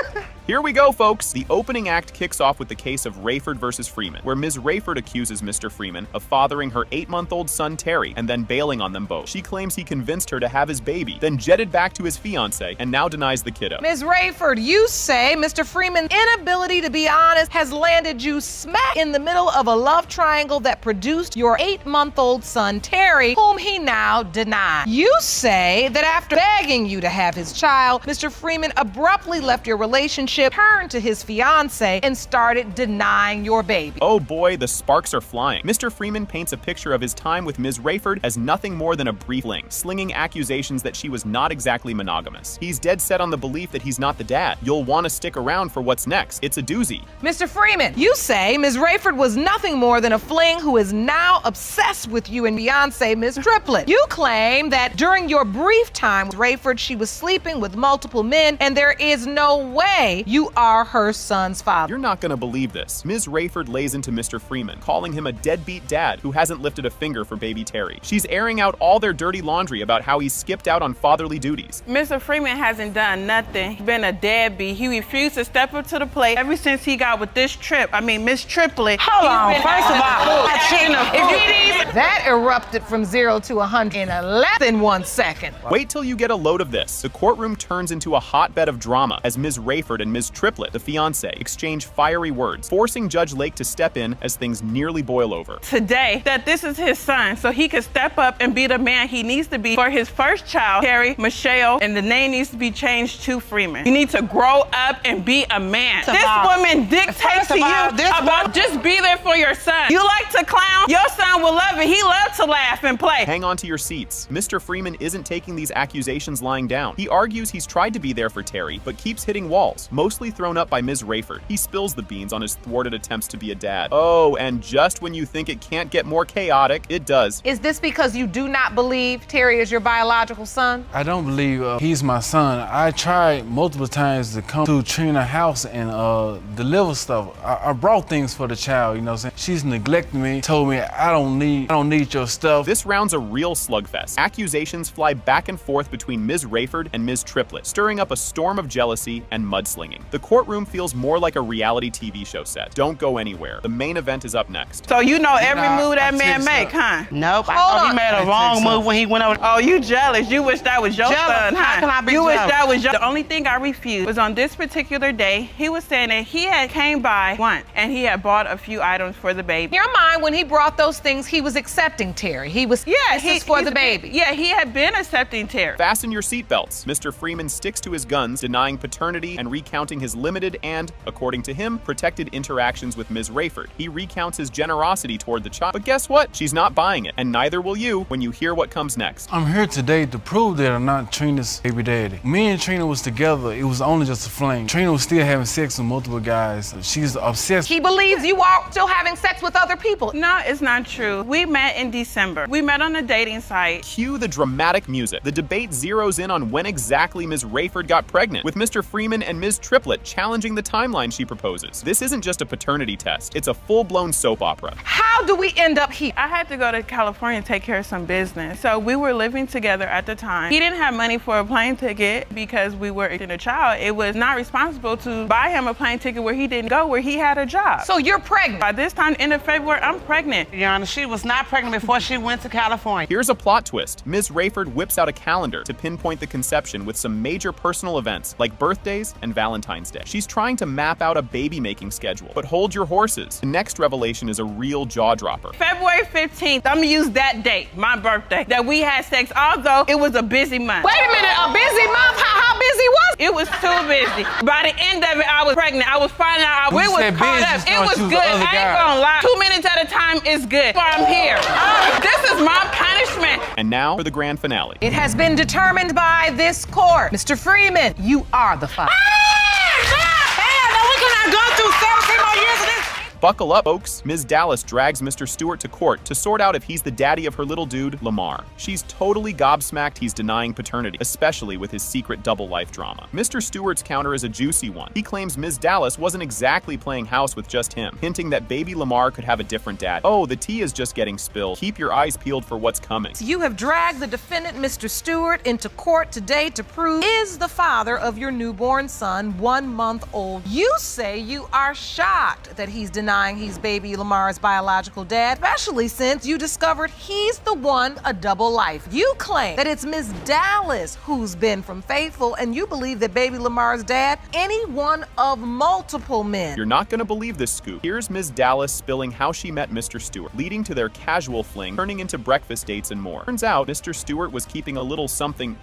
Speaker 5: Here we go, folks. The opening act kicks off with the case of Rayford versus Freeman, where Ms. Rayford accuses Mr. Freeman of fathering her 8-month-old son, Terry, and then bailing on them both. She claims he convinced her to have his baby, then jetted back to his fiancée, and now denies the kiddo.
Speaker 4: Ms. Rayford, you say Mr. Freeman's inability to be honest has landed you smack in the middle of a love triangle that produced your 8-month-old son, Terry, whom he now denies. You say that after begging you to have his child, Mr. Freeman abruptly left your relationship, turned to his fiancée, and started denying your baby.
Speaker 5: Oh boy, the sparks are flying. Mr. Freeman paints a picture of his time with Ms. Rayford as nothing more than a brief fling, slinging accusations that she was not exactly monogamous. He's dead set on the belief that he's not the dad. You'll want to stick around for what's next. It's a doozy.
Speaker 4: Mr. Freeman, you say Ms. Rayford was nothing more than a fling who is now obsessed with you and fiancée, Ms. Triplett. You claim that during your brief time with Rayford, she was sleeping with multiple men, and there is no way you are her son's father.
Speaker 5: You're not gonna believe this. Ms. Rayford lays into Mr. Freeman, calling him a deadbeat dad who hasn't lifted a finger for baby Terry. She's airing out all their dirty laundry about how he's skipped out on fatherly duties.
Speaker 24: Mr. Freeman hasn't done nothing. He's been a deadbeat. He refused to step up to the plate ever since he got with this Miss Triplett.
Speaker 4: Hold on, first of all,
Speaker 24: if
Speaker 4: that erupted from 0 to 100 in less than 1 second.
Speaker 5: Wait till you get a load of this. The courtroom turns into a hotbed of drama as Ms. Rayford and and Ms. Triplett, the fiancée, exchange fiery words, forcing Judge Lake to step in as things nearly boil over.
Speaker 24: Today, that this is his son, so he could step up and be the man he needs to be for his first child, Terry Michelle, and the name needs to be changed to Freeman. You need to grow up and be a man. This woman dictates to you about just be there for your son. You like to clown? Your son will love it. He loves to laugh and play.
Speaker 5: Hang on to your seats. Mr. Freeman isn't taking these accusations lying down. He argues he's tried to be there for Terry, but keeps hitting walls, mostly thrown up by Ms. Rayford. He spills the beans on his thwarted attempts to be a dad. Oh, and just when you think it can't get more chaotic, it does.
Speaker 4: Is this because you do not believe Terry is your biological son?
Speaker 1: I don't believe he's my son. I tried multiple times to come to Trina's house and deliver stuff. I brought things for the child, you know what I'm saying? She's neglected me, told me I don't need your stuff.
Speaker 5: This round's a real slugfest. Accusations fly back and forth between Ms. Rayford and Ms. Triplett, stirring up a storm of jealousy and mudslinging. The courtroom feels more like a reality TV show set. Don't go anywhere. The main event is up next.
Speaker 24: So you know every move that man make, huh?
Speaker 22: Nope, I thought he made a wrong move when he went over.
Speaker 24: Oh, you jealous. You wish that was your son, huh?
Speaker 22: How can I be
Speaker 24: you wish
Speaker 22: jealous?
Speaker 24: that was your... The only thing I refused was on this particular day, he was saying that he had came by once and he had bought a few items for the baby.
Speaker 4: In your mind, when he brought those things, he was accepting Terry. He was, this is for the baby.
Speaker 24: Yeah, he had been accepting Terry.
Speaker 5: Fasten your seatbelts. Mr. Freeman sticks to his guns, denying paternity and recounting his limited and, according to him, protected interactions with Ms. Rayford. He recounts his generosity toward the child, but guess what? She's not buying it, and neither will you when you hear what comes next.
Speaker 1: I'm here today to prove that I'm not Trina's baby daddy. Me and Trina was together. It was only just a fling. Trina was still having sex with multiple guys. She's obsessed.
Speaker 4: He believes you are still having sex with other people.
Speaker 24: No, it's not true. We met in December. We met on a dating site.
Speaker 5: Cue the dramatic music. The debate zeroes in on when exactly Ms. Rayford got pregnant, with Mr. Freeman and Ms. Triplett challenging the timeline she proposes. This isn't just a paternity test. It's a full-blown soap opera.
Speaker 4: How do we end up here?
Speaker 24: I had to go to California and take care of some business. So we were living together at the time. He didn't have money for a plane ticket because we were in a child. It was not responsible to buy him a plane ticket where he didn't go, where he had a job.
Speaker 4: So you're pregnant?
Speaker 24: By this time, end of February, I'm pregnant.
Speaker 22: Your Honor, she was not pregnant before she went to California.
Speaker 5: Here's a plot twist. Ms. Rayford whips out a calendar to pinpoint the conception with some major personal events like birthdays and Valentine's Day. She's trying to map out a baby-making schedule. But hold your horses. The next revelation is a real jaw-dropper.
Speaker 24: February 15th, I'm gonna use that date, my birthday, that we had sex, although it was a busy month.
Speaker 4: Wait a minute, a busy month? How busy was it?
Speaker 24: It was too busy. By the end of it, I was pregnant. I was finding out we was caught up. It was good. I ain't gonna lie. 2 minutes at a time is good. I'm here. This is my punishment.
Speaker 5: And now for the grand finale.
Speaker 4: It has been determined by this court. Mr. Freeman, you are the father.
Speaker 5: Buckle up, folks. Ms. Dallas drags Mr. Stewart to court to sort out if he's the daddy of her little dude, Lamar. She's totally gobsmacked he's denying paternity, especially with his secret double life drama. Mr. Stewart's counter is a juicy one. He claims Ms. Dallas wasn't exactly playing house with just him, hinting that baby Lamar could have a different dad. Oh, the tea is just getting spilled. Keep your eyes peeled for what's coming.
Speaker 4: You have dragged the defendant, Mr. Stewart, into court today to prove is the father of your newborn son, 1 month old. You say you are shocked that he's denying he's baby Lamar's biological dad, especially since you discovered he's the one a double life. You claim that it's Ms. Dallas who's been from Faithful, and you believe that baby Lamar's dad, any one of multiple men.
Speaker 5: You're not gonna believe this scoop. Here's Ms. Dallas spilling how she met Mr. Stewart, leading to their casual fling, turning into breakfast dates and more. Turns out, Mr. Stewart was keeping a little something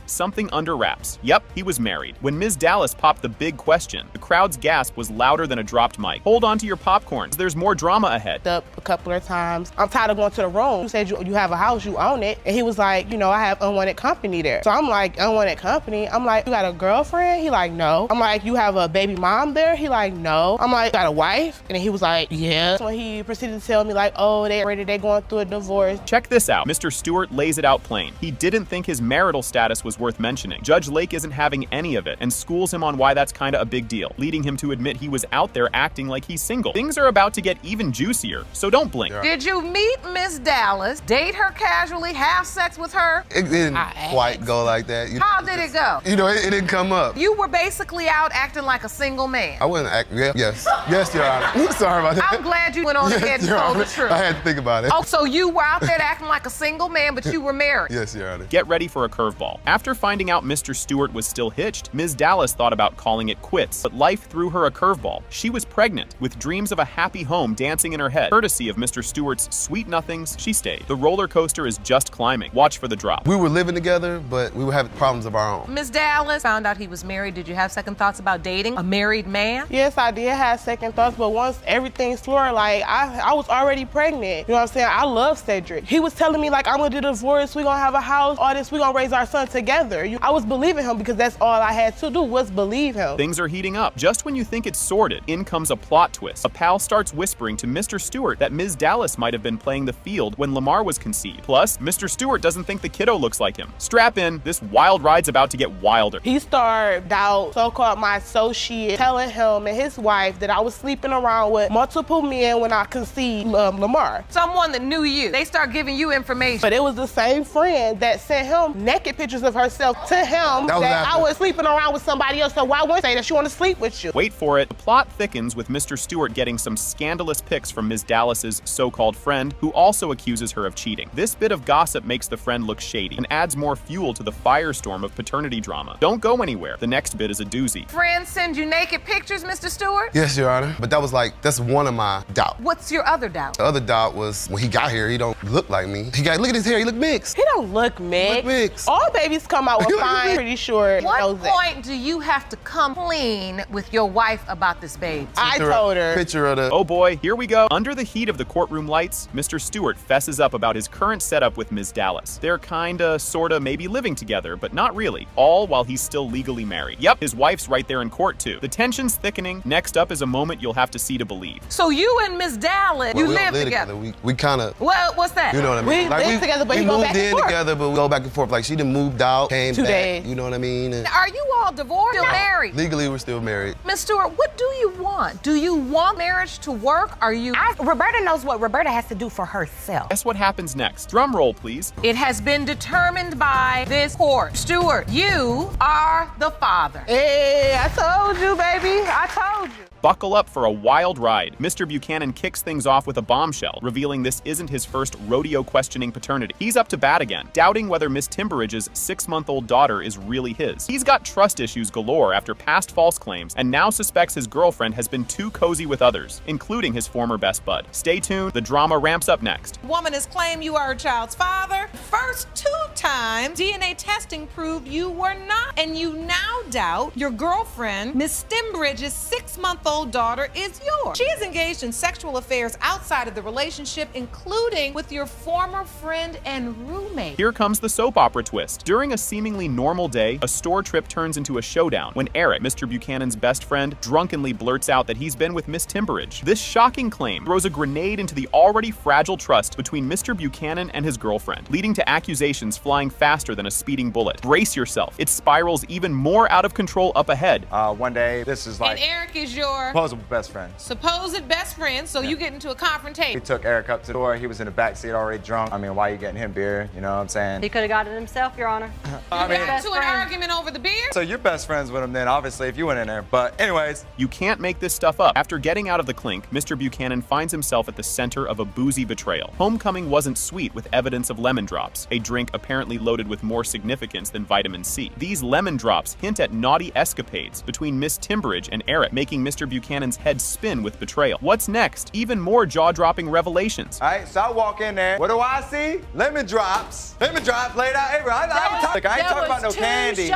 Speaker 5: under wraps. Yep, he was married. When Ms. Dallas popped the big question, the crowd's gasp was louder than a dropped mic. Hold on to your popcorn. There's more drama ahead.
Speaker 22: Up a couple of times. I'm tired of going to the room. You said you have a house, you own it. And he was like, you know, I have unwanted company there. So I'm like, unwanted company? I'm like, you got a girlfriend? He like, no. I'm like, you have a baby mom there? He like, no. I'm like, got a wife? And then he was like, yeah. So he proceeded to tell me like, oh, they going through a divorce.
Speaker 5: Check this out. Mr. Stewart lays it out plain. He didn't think his marital status was worth mentioning. Judge Lake isn't having any of it and schools him on why that's kinda a big deal, leading him to admit he was out there acting like he's single. Things are about about to get even juicier, so don't blink.
Speaker 4: Did you meet Miss Dallas, date her casually, have sex with her?
Speaker 10: It didn't quite go like that.
Speaker 4: How did it go?
Speaker 10: You know, it didn't come up.
Speaker 4: You were basically out acting like a single man.
Speaker 10: I wasn't acting. Yes, Your Honor. Sorry about that.
Speaker 4: I'm glad you went on ahead and
Speaker 10: Your
Speaker 4: told
Speaker 10: Honor.
Speaker 4: the truth.
Speaker 10: I had to think about it.
Speaker 4: Oh, so you were out there acting like a single man, but you were married.
Speaker 10: Yes, Your Honor.
Speaker 5: Get ready for a curveball. After finding out Mr. Stewart was still hitched, Ms. Dallas thought about calling it quits, but life threw her a curveball. She was pregnant, with dreams of a happy home dancing in her head. Courtesy of Mr. Stewart's sweet nothings, she stayed. The roller coaster is just climbing. Watch for the drop.
Speaker 10: We were living together, but we were having problems of our own.
Speaker 4: Miss Dallas found out he was married. Did you have second thoughts about dating a married man?
Speaker 22: Yes, I did have second thoughts, but once everything slurred, like I was already pregnant. You know what I'm saying? I love Cedric. He was telling me like, I'm gonna do the divorce, we're gonna have a house, all this, we're gonna raise our son together. I was believing him because that's all I had to do was believe him.
Speaker 5: Things are heating up. Just when you think it's sorted, in comes a plot twist. A pal starts whispering to Mr. Stewart that Ms. Dallas might have been playing the field when Lamar was conceived. Plus, Mr. Stewart doesn't think the kiddo looks like him. Strap in, this wild ride's about to get wilder.
Speaker 22: He started out, so-called my associate, telling him and his wife that I was sleeping around with multiple men when I conceived Lamar.
Speaker 4: Someone that knew you, they start giving you information.
Speaker 22: But it was the same friend that sent him naked pictures of herself to him that I was sleeping around with somebody else, so why wouldn't say that she want to sleep with you?
Speaker 5: Wait for it. The plot thickens with Mr. Stewart getting some scandalous pics from Ms. Dallas's so-called friend, who also accuses her of cheating. This bit of gossip makes the friend look shady and adds more fuel to the firestorm of paternity drama. Don't go anywhere. The next bit is a doozy.
Speaker 4: Friends send you naked pictures, Mr. Stewart?
Speaker 10: Yes, Your Honor. But that was that's one of my doubts.
Speaker 4: What's your other doubt?
Speaker 10: The other doubt was when he got here, he don't look like me. Look at his hair, he look mixed.
Speaker 22: He don't look mixed. All babies come out with fine, pretty sure.
Speaker 4: What point do you have to come clean with your wife about this baby?
Speaker 22: I told her.
Speaker 10: Picture of the...
Speaker 5: Oh boy, here we go. Under the heat of the courtroom lights, Mr. Stewart fesses up about his current setup with Ms. Dallas. They're kinda, sorta, maybe living together, but not really. All while he's still legally married. Yep, his wife's right there in court too. The tension's thickening. Next up is a moment you'll have to see to believe.
Speaker 4: So you and Miss Dallas,
Speaker 10: Well,
Speaker 4: you
Speaker 10: we don't
Speaker 4: live together?
Speaker 10: We kinda...
Speaker 4: Well, what's that?
Speaker 10: You know what I mean?
Speaker 22: We live together, but we go back and forth.
Speaker 10: moved in together, but we go back and forth. Like, she done moved out, came
Speaker 22: 2
Speaker 10: back.
Speaker 22: days.
Speaker 10: You know what I mean? And
Speaker 4: Are you all divorced or married?
Speaker 10: legally, we're still married.
Speaker 4: Miss Stewart, what do you want? Do you want marriage to work? Are you...
Speaker 11: Roberta knows what Roberta has to do for herself.
Speaker 5: Guess what happens next? Drum roll, please.
Speaker 4: It has been determined by this court. Stewart, you are the father.
Speaker 22: Hey, I told you, baby. I told you.
Speaker 5: Buckle up for a wild ride. Mr. Buchanan kicks things off with a bombshell, revealing this isn't his first rodeo questioning paternity. He's up to bat again, doubting whether Miss Timberidge's 6-month-old daughter is really his. He's got trust issues galore after past false claims, and now suspects his girlfriend has been too cozy with others, including his former best bud. Stay tuned, the drama ramps up next.
Speaker 12: Woman has claimed you are her child's father. First 2 times, DNA testing proved you were not, and you now doubt your girlfriend, Miss Stimbridge's 6-month-old daughter is yours. She is engaged in sexual affairs outside of the relationship, including with your former friend and roommate.
Speaker 5: Here comes the soap opera twist. During a seemingly normal day, a store trip turns into a showdown when Eric, Mr. Buchanan's best friend, drunkenly blurts out that he's been with Miss Timberidge. This shocking claim throws a grenade into the already fragile trust between Mr. Buchanan and his girlfriend, leading to accusations flying faster than a speeding bullet. Brace yourself. It spirals even more out of control up ahead.
Speaker 16: One day, this is like...
Speaker 12: And Eric is your
Speaker 16: supposed best friend.
Speaker 12: Supposed best friend, so you get into a confrontation.
Speaker 16: We took Eric up to the door. He was in the back seat already drunk. I mean, why are you getting him beer? You know what I'm saying?
Speaker 25: He could have got it himself, Your Honor.
Speaker 12: You got into an argument over the beer?
Speaker 16: So you're best friends with him then, obviously, if you went in there. But anyways.
Speaker 5: You can't make this stuff up. After getting out of the clink, Mr. Buchanan finds himself at the center of a boozy betrayal. Homecoming wasn't sweet with evidence of lemon drops, a drink apparently loaded with more significance than vitamin C. These lemon drops hint at naughty escapades between Miss Timberidge and Eric, making Mr. Buchanan's head spin with betrayal. What's next? Even more jaw-dropping revelations.
Speaker 16: All right, so I walk in there. What do I see? Lemon drops. Lemon drops laid out everywhere. I ain't talking about no candy.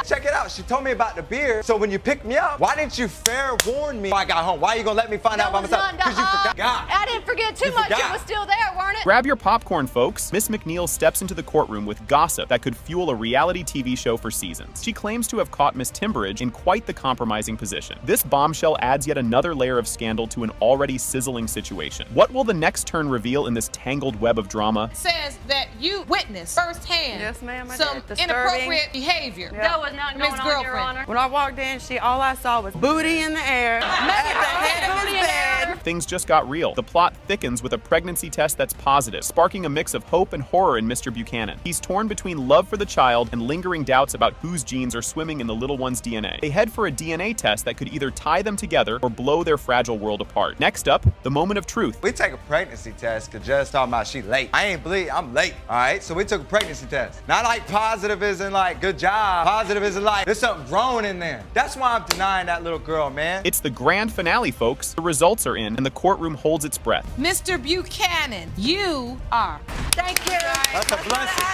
Speaker 16: Check it out. She told me about the beer. So when you picked me up, why didn't you fair warn me before I got home? Why are you gonna let me find out by myself? Because you forgot.
Speaker 25: I didn't forget too much. It was still there, weren't it?
Speaker 5: Grab your popcorn, folks. Miss McNeil steps into the courtroom with gossip that could fuel a reality TV show for seasons. She claims to have caught Miss Timberidge in quite the compromising position. This bombshell adds yet another layer of scandal to an already sizzling situation. What will the next turn reveal in this tangled web of drama?
Speaker 12: Says that you witnessed firsthand
Speaker 25: Yes, ma'am, I
Speaker 12: some
Speaker 25: did.
Speaker 12: inappropriate behavior.
Speaker 25: That was not going on, Your Honor.
Speaker 20: When I walked in, all I saw was booty in the air.
Speaker 25: Booty in the air.
Speaker 5: things just got real. The plot thickens with a pregnancy test that's positive, sparking a mix of hope and horror in Mr. Buchanan. He's torn between love for the child and lingering doubts about whose genes are swimming in the little one's DNA. They head for a DNA test that could either tie them together or blow their fragile world apart. Next up, the moment of truth.
Speaker 16: We take a pregnancy test because Judge talking about she late. I ain't bleed, I'm late, all right? So we took a pregnancy test. Not like positive isn't like good job. Positive isn't like there's something growing in there. That's why I'm denying that little girl, man.
Speaker 5: It's the grand finale, folks. The results are in and the courtroom holds its breath.
Speaker 12: Mr. Buchanan, you are.
Speaker 25: Thank you.
Speaker 16: That's a blessing.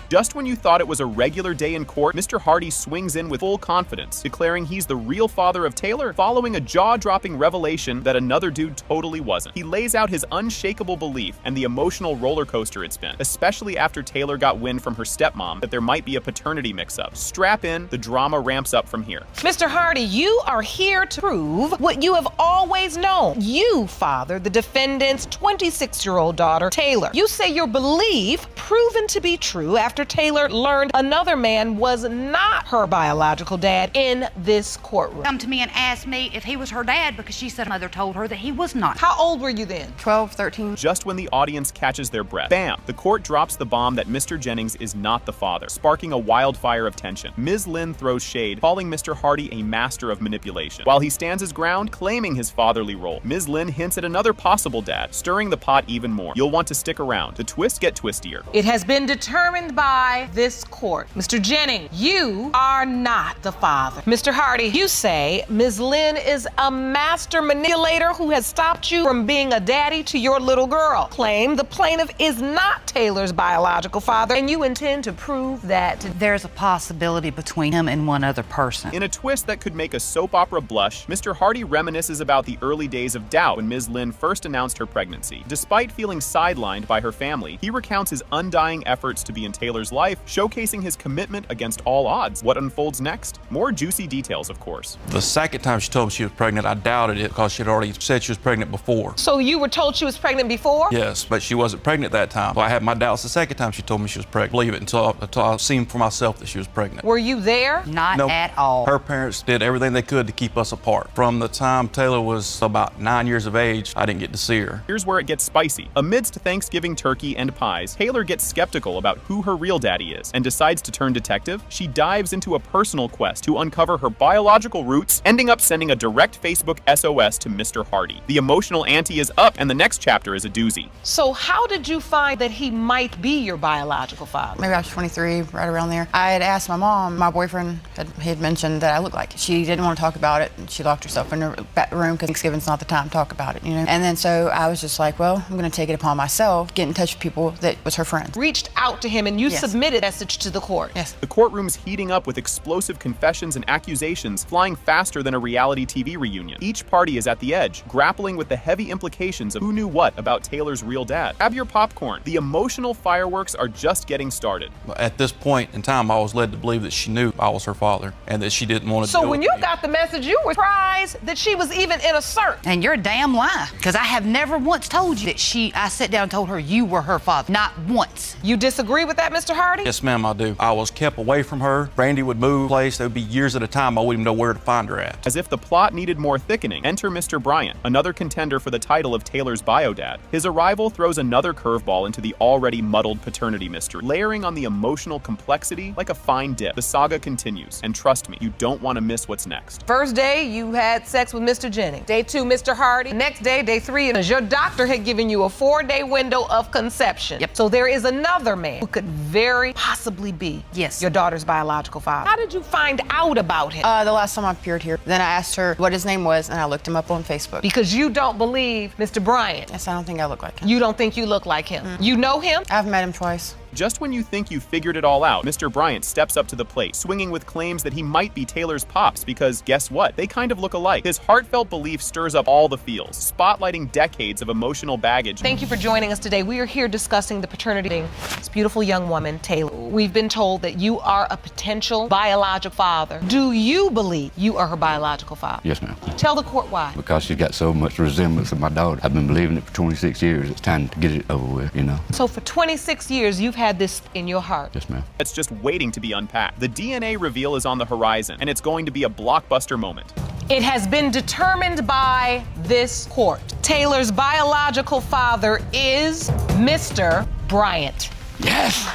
Speaker 5: Just when you thought it was a regular day in court, Mr. Hardy swings in with full confidence, declaring he's the real father of Taylor, following a jaw-dropping revelation that another dude totally wasn't. He lays out his unshakable belief and the emotional roller coaster it's been, especially after Taylor got wind from her stepmom that there might be a paternity mix-up. Strap in, the drama ramps up from here.
Speaker 4: Mr. Hardy, you are here to prove what you have always known. You father the defendant's 26-year-old daughter, Taylor. You say your belief proven to be true after Taylor learned another man was not her biological dad in this courtroom.
Speaker 2: Come to me and asked me if he was her dad because she said her mother told her that he was not.
Speaker 4: How old were you then?
Speaker 2: 12, 13.
Speaker 5: Just when the audience catches their breath, bam! The court drops the bomb that Mr. Jennings is not the father, sparking a wildfire of tension. Ms. Lynn throws shade, calling Mr. Hardy a master of manipulation. While he stands his ground, claiming his fatherly role, Ms. Lynn hints at another possible dad, stirring the pot even more. You'll want to stick around. The twists get twistier.
Speaker 4: It has been determined by this court. Mr. Jennings, you are not the father. Mr. Hardy, you say Ms. Lynn is a master manipulator who has stopped you from being a daddy to your little girl. Claim the plaintiff is not Taylor's biological father, and you intend to prove that
Speaker 2: There's a possibility between him and one other person.
Speaker 5: In a twist that could make a soap opera blush, Mr. Hardy reminisces about the early days of doubt when Ms. Lynn first announced her pregnancy. Despite feeling sidelined by her family, he recounts his undying efforts to be in Taylor's life, showcasing his commitment against all odds. What unfolds next? More juicy details, of course.
Speaker 3: The second time she told me she was pregnant, I doubted it because she had already said she was pregnant before.
Speaker 4: So you were told she was pregnant before?
Speaker 3: Yes, but she wasn't pregnant that time. So I had my doubts the second time she told me she was pregnant. Believe it until I seen for myself that she was pregnant.
Speaker 4: Were you there?
Speaker 2: Not
Speaker 3: No.
Speaker 2: at all.
Speaker 3: Her parents did everything they could to keep us apart. From the time Taylor was about 9 years of age, I didn't get to see her.
Speaker 5: Here's where it gets spicy. Amidst Thanksgiving turkey and pies, Taylor gets skeptical about who her real daddy is and decides to turn detective. She dives into a personal quest to uncover her biological roots, ending up sending a direct Facebook SOS to Mr. Hardy. The emotional ante is up, and the next chapter is a doozy.
Speaker 4: So how did you find that he might be your biological father?
Speaker 7: Maybe I was 23, right around there. I had asked my mom, my boyfriend had mentioned that I looked like it. She didn't want to talk about it, and she locked herself in her back room because Thanksgiving's not the time to talk about it, you know? And then so I was just like, well, I'm going to take it upon myself, get in touch with people that was her friends.
Speaker 4: Reached out to him and you
Speaker 7: Yes.
Speaker 4: submitted a message to the court.
Speaker 7: Yes.
Speaker 5: The courtroom's heating up with explosive confessions and accusations flying faster than a reality TV reunion. Each party is at the edge, grappling with the heavy implications of who knew what about Taylor's real dad. Grab your popcorn. The emotional fireworks are just getting started.
Speaker 3: At this point in time, I was led to believe that she knew I was her father and that she didn't want to
Speaker 4: So
Speaker 3: deal
Speaker 4: when
Speaker 3: with
Speaker 4: you
Speaker 3: me.
Speaker 4: got the message, you were surprised that she was even in a search.
Speaker 2: And you're a damn lie, because I have never once told you that I sat down and told her you were her father. Not once.
Speaker 4: You disagree with that, Mr. Hardy?
Speaker 3: Yes, ma'am, I do. I was kept away from her. Brandy would move place. There would be years at a time I wouldn't even know where to find her at.
Speaker 5: As if the plot needed more thickening, enter Mr. Bryant, another contender for the title of Taylor's bio dad. His arrival throws another curveball into the already muddled paternity mystery, layering on the emotional complexity like a fine dip. The saga continues, and trust me, you don't want to miss what's next.
Speaker 4: First day, you had sex with Mr. Jennings. Day 2, Mr. Hardy. Next day, day 3, your doctor had given you a 4-day window of conception. Yep. So there is another man who could very possibly be your daughter's biological father. How did you find out about him?
Speaker 7: The last time I appeared here, then I asked her what his name was, and I looked him up on Facebook.
Speaker 4: Because you don't believe Mr. Bryant.
Speaker 7: Yes, I don't think I look like him.
Speaker 4: You don't think you look like him. You know him?
Speaker 7: I've met him twice.
Speaker 5: Just when you think you've figured it all out, Mr. Bryant steps up to the plate, swinging with claims that he might be Taylor's pops because guess what? They kind of look alike. His heartfelt belief stirs up all the feels, spotlighting decades of emotional baggage.
Speaker 4: Thank you for joining us today. We are here discussing the paternity of this beautiful young woman, Taylor. We've been told that you are a potential biological father. Do you believe you are her biological father?
Speaker 9: Yes, ma'am.
Speaker 4: Tell the court why.
Speaker 9: Because she's got so much resemblance of my daughter. I've been believing it for 26 years. It's time to get it over with, you know.
Speaker 4: So for 26 years, you've had this in your heart.
Speaker 9: Yes, ma'am.
Speaker 5: It's just waiting to be unpacked. The DNA reveal is on the horizon, and it's going to be a blockbuster moment.
Speaker 4: It has been determined by this court. Taylor's biological father is Mr. Bryant.
Speaker 8: Yes,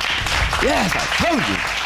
Speaker 8: I told you.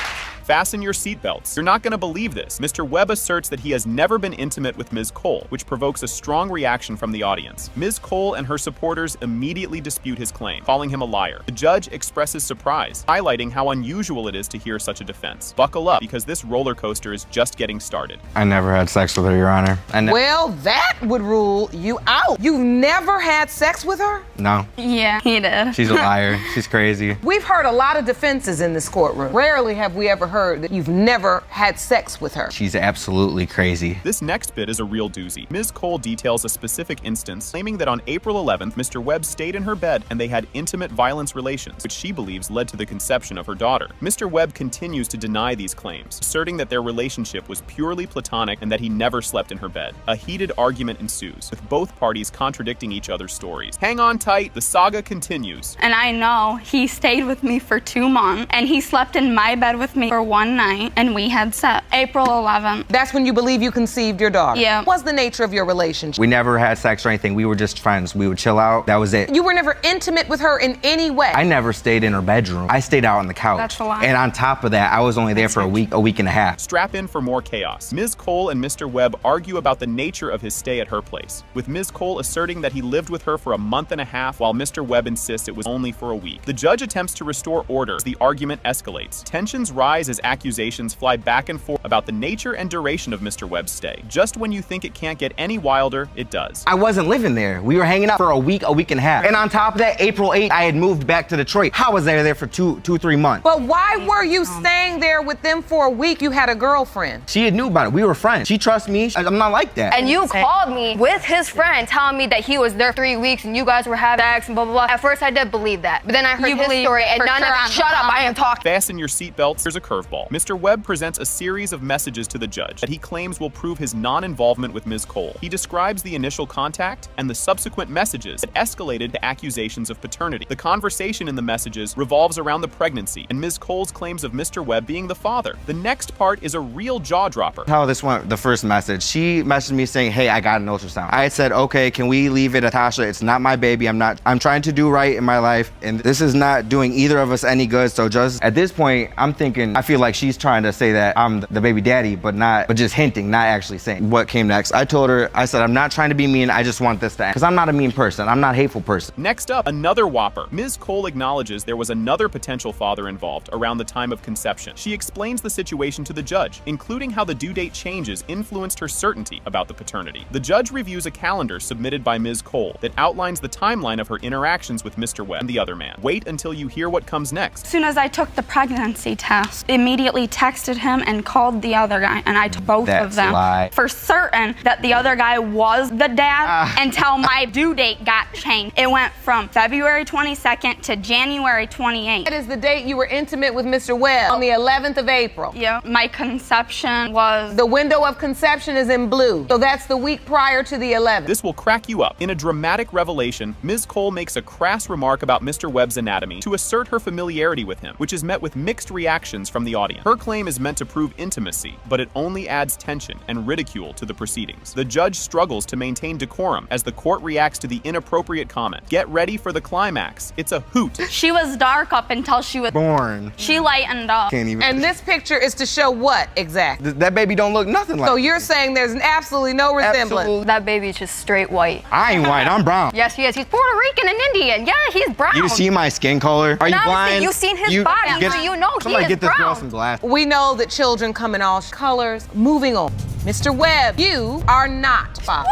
Speaker 5: Fasten your seatbelts. You're not going to believe this. Mr. Webb asserts that he has never been intimate with Ms. Cole, which provokes a strong reaction from the audience. Ms. Cole and her supporters immediately dispute his claim, calling him a liar. The judge expresses surprise, highlighting how unusual it is to hear such a defense. Buckle up, because this roller coaster is just getting started.
Speaker 14: I never had sex with her, Your Honor.
Speaker 4: Well, that would rule you out. You've never had sex with her?
Speaker 14: No.
Speaker 13: Yeah, he did.
Speaker 14: She's a liar. She's crazy.
Speaker 4: We've heard a lot of defenses in this courtroom. Rarely have we ever heard that you've never had sex with her.
Speaker 14: She's absolutely crazy.
Speaker 5: This next bit is a real doozy. Ms. Cole details a specific instance, claiming that on April 11th, Mr. Webb stayed in her bed and they had intimate violence relations, which she believes led to the conception of her daughter. Mr. Webb continues to deny these claims, asserting that their relationship was purely platonic and that he never slept in her bed. A heated argument ensues, with both parties contradicting each other's stories. Hang on tight, the saga continues.
Speaker 13: And I know he stayed with me for 2 months, and he slept in my bed with me for one night, and we had sex. April 11th.
Speaker 4: That's when you believe you conceived your daughter?
Speaker 13: Yeah.
Speaker 4: What's the nature of your relationship?
Speaker 14: We never had sex or anything. We were just friends. We would chill out. That was it.
Speaker 4: You were never intimate with her in any way?
Speaker 14: I never stayed in her bedroom. I stayed out on the couch.
Speaker 13: That's a lie.
Speaker 14: And on top of that, I was only there for a week and a half.
Speaker 5: Strap in for more chaos. Ms. Cole and Mr. Webb argue about the nature of his stay at her place, with Ms. Cole asserting that he lived with her for a month and a half, while Mr. Webb insists it was only for a week. The judge attempts to restore order as the argument escalates. Tensions rise as accusations fly back and forth about the nature and duration of Mr. Webb's stay. Just when you think it can't get any wilder, it does.
Speaker 14: I wasn't living there. We were hanging out for a week and a half. And on top of that, April 8th, I had moved back to Detroit. How was I there for 3 months?
Speaker 4: But why were you staying there with them for a week? You had a girlfriend.
Speaker 14: She had knew about it. We were friends. She trusts me. I'm not like that.
Speaker 25: And you called me with his friend telling me that he was there 3 weeks and you guys were having sex and blah, blah, blah. At first, I did believe that. But then I heard his story and none of it. Shut up, I am talking.
Speaker 5: Fasten your seatbelts. Here's a curveball. Mr. Webb presents a series of messages to the judge that he claims will prove his non-involvement with Ms. Cole. He describes the initial contact and the subsequent messages that escalated to accusations of paternity. The conversation in the messages revolves around the pregnancy and Ms. Cole's claims of Mr. Webb being the father. The next part is a real jaw-dropper.
Speaker 14: How this went, the first message, she messaged me saying, hey, I got an ultrasound. I said, okay, can we leave it, Natasha? It's not my baby. I'm trying to do right in my life, and this is not doing either of us any good. So just at this point, I'm thinking, I feel like she's trying to say that I'm the baby daddy, but just hinting, not actually saying. What came next? I told her, I said, I'm not trying to be mean. I just want this to end. Because I'm not a mean person. I'm not a hateful person.
Speaker 5: Next up, another whopper. Ms. Cole acknowledges there was another potential father involved around the time of conception. She explains the situation to the judge, including how the due date changes influenced her certainty about the paternity. The judge reviews a calendar submitted by Ms. Cole that outlines the timeline of her interactions with Mr. Webb and the other man. Wait until you hear what comes next.
Speaker 13: As soon as I took the pregnancy test, immediately texted him and called the other guy, and I took both of them.
Speaker 14: Lie.
Speaker 13: For certain that the other guy was the dad until my due date got changed. It went from February 22nd to January 28th.
Speaker 4: That is the date you were intimate with Mr. Webb, on the 11th of April.
Speaker 13: Yeah, my conception was...
Speaker 4: The window of conception is in blue, so that's the week prior to the 11th.
Speaker 5: This will crack you up. In a dramatic revelation, Ms. Cole makes a crass remark about Mr. Webb's anatomy to assert her familiarity with him, which is met with mixed reactions from the audience. Her claim is meant to prove intimacy, but it only adds tension and ridicule to the proceedings. The judge struggles to maintain decorum as the court reacts to the inappropriate comment. Get ready for the climax. It's a hoot.
Speaker 13: She was dark up until she was
Speaker 14: born.
Speaker 13: She lightened up.
Speaker 14: Can't even.
Speaker 4: And this picture is to show what exactly?
Speaker 14: That baby don't look nothing like.
Speaker 4: So you're saying there's absolutely no resemblance?
Speaker 14: Absolutely.
Speaker 25: That baby's just straight white.
Speaker 14: I ain't white, I'm brown.
Speaker 25: Yes, he is. He's Puerto Rican and Indian. Yeah, he's brown.
Speaker 14: You see my skin color? Are you blind?
Speaker 25: You've seen his body, so you know he
Speaker 14: somebody
Speaker 25: is
Speaker 14: get this
Speaker 25: brown.
Speaker 14: girl some glasses.
Speaker 4: We know that children come in all colors. Moving on. Mr. Webb, you are not father.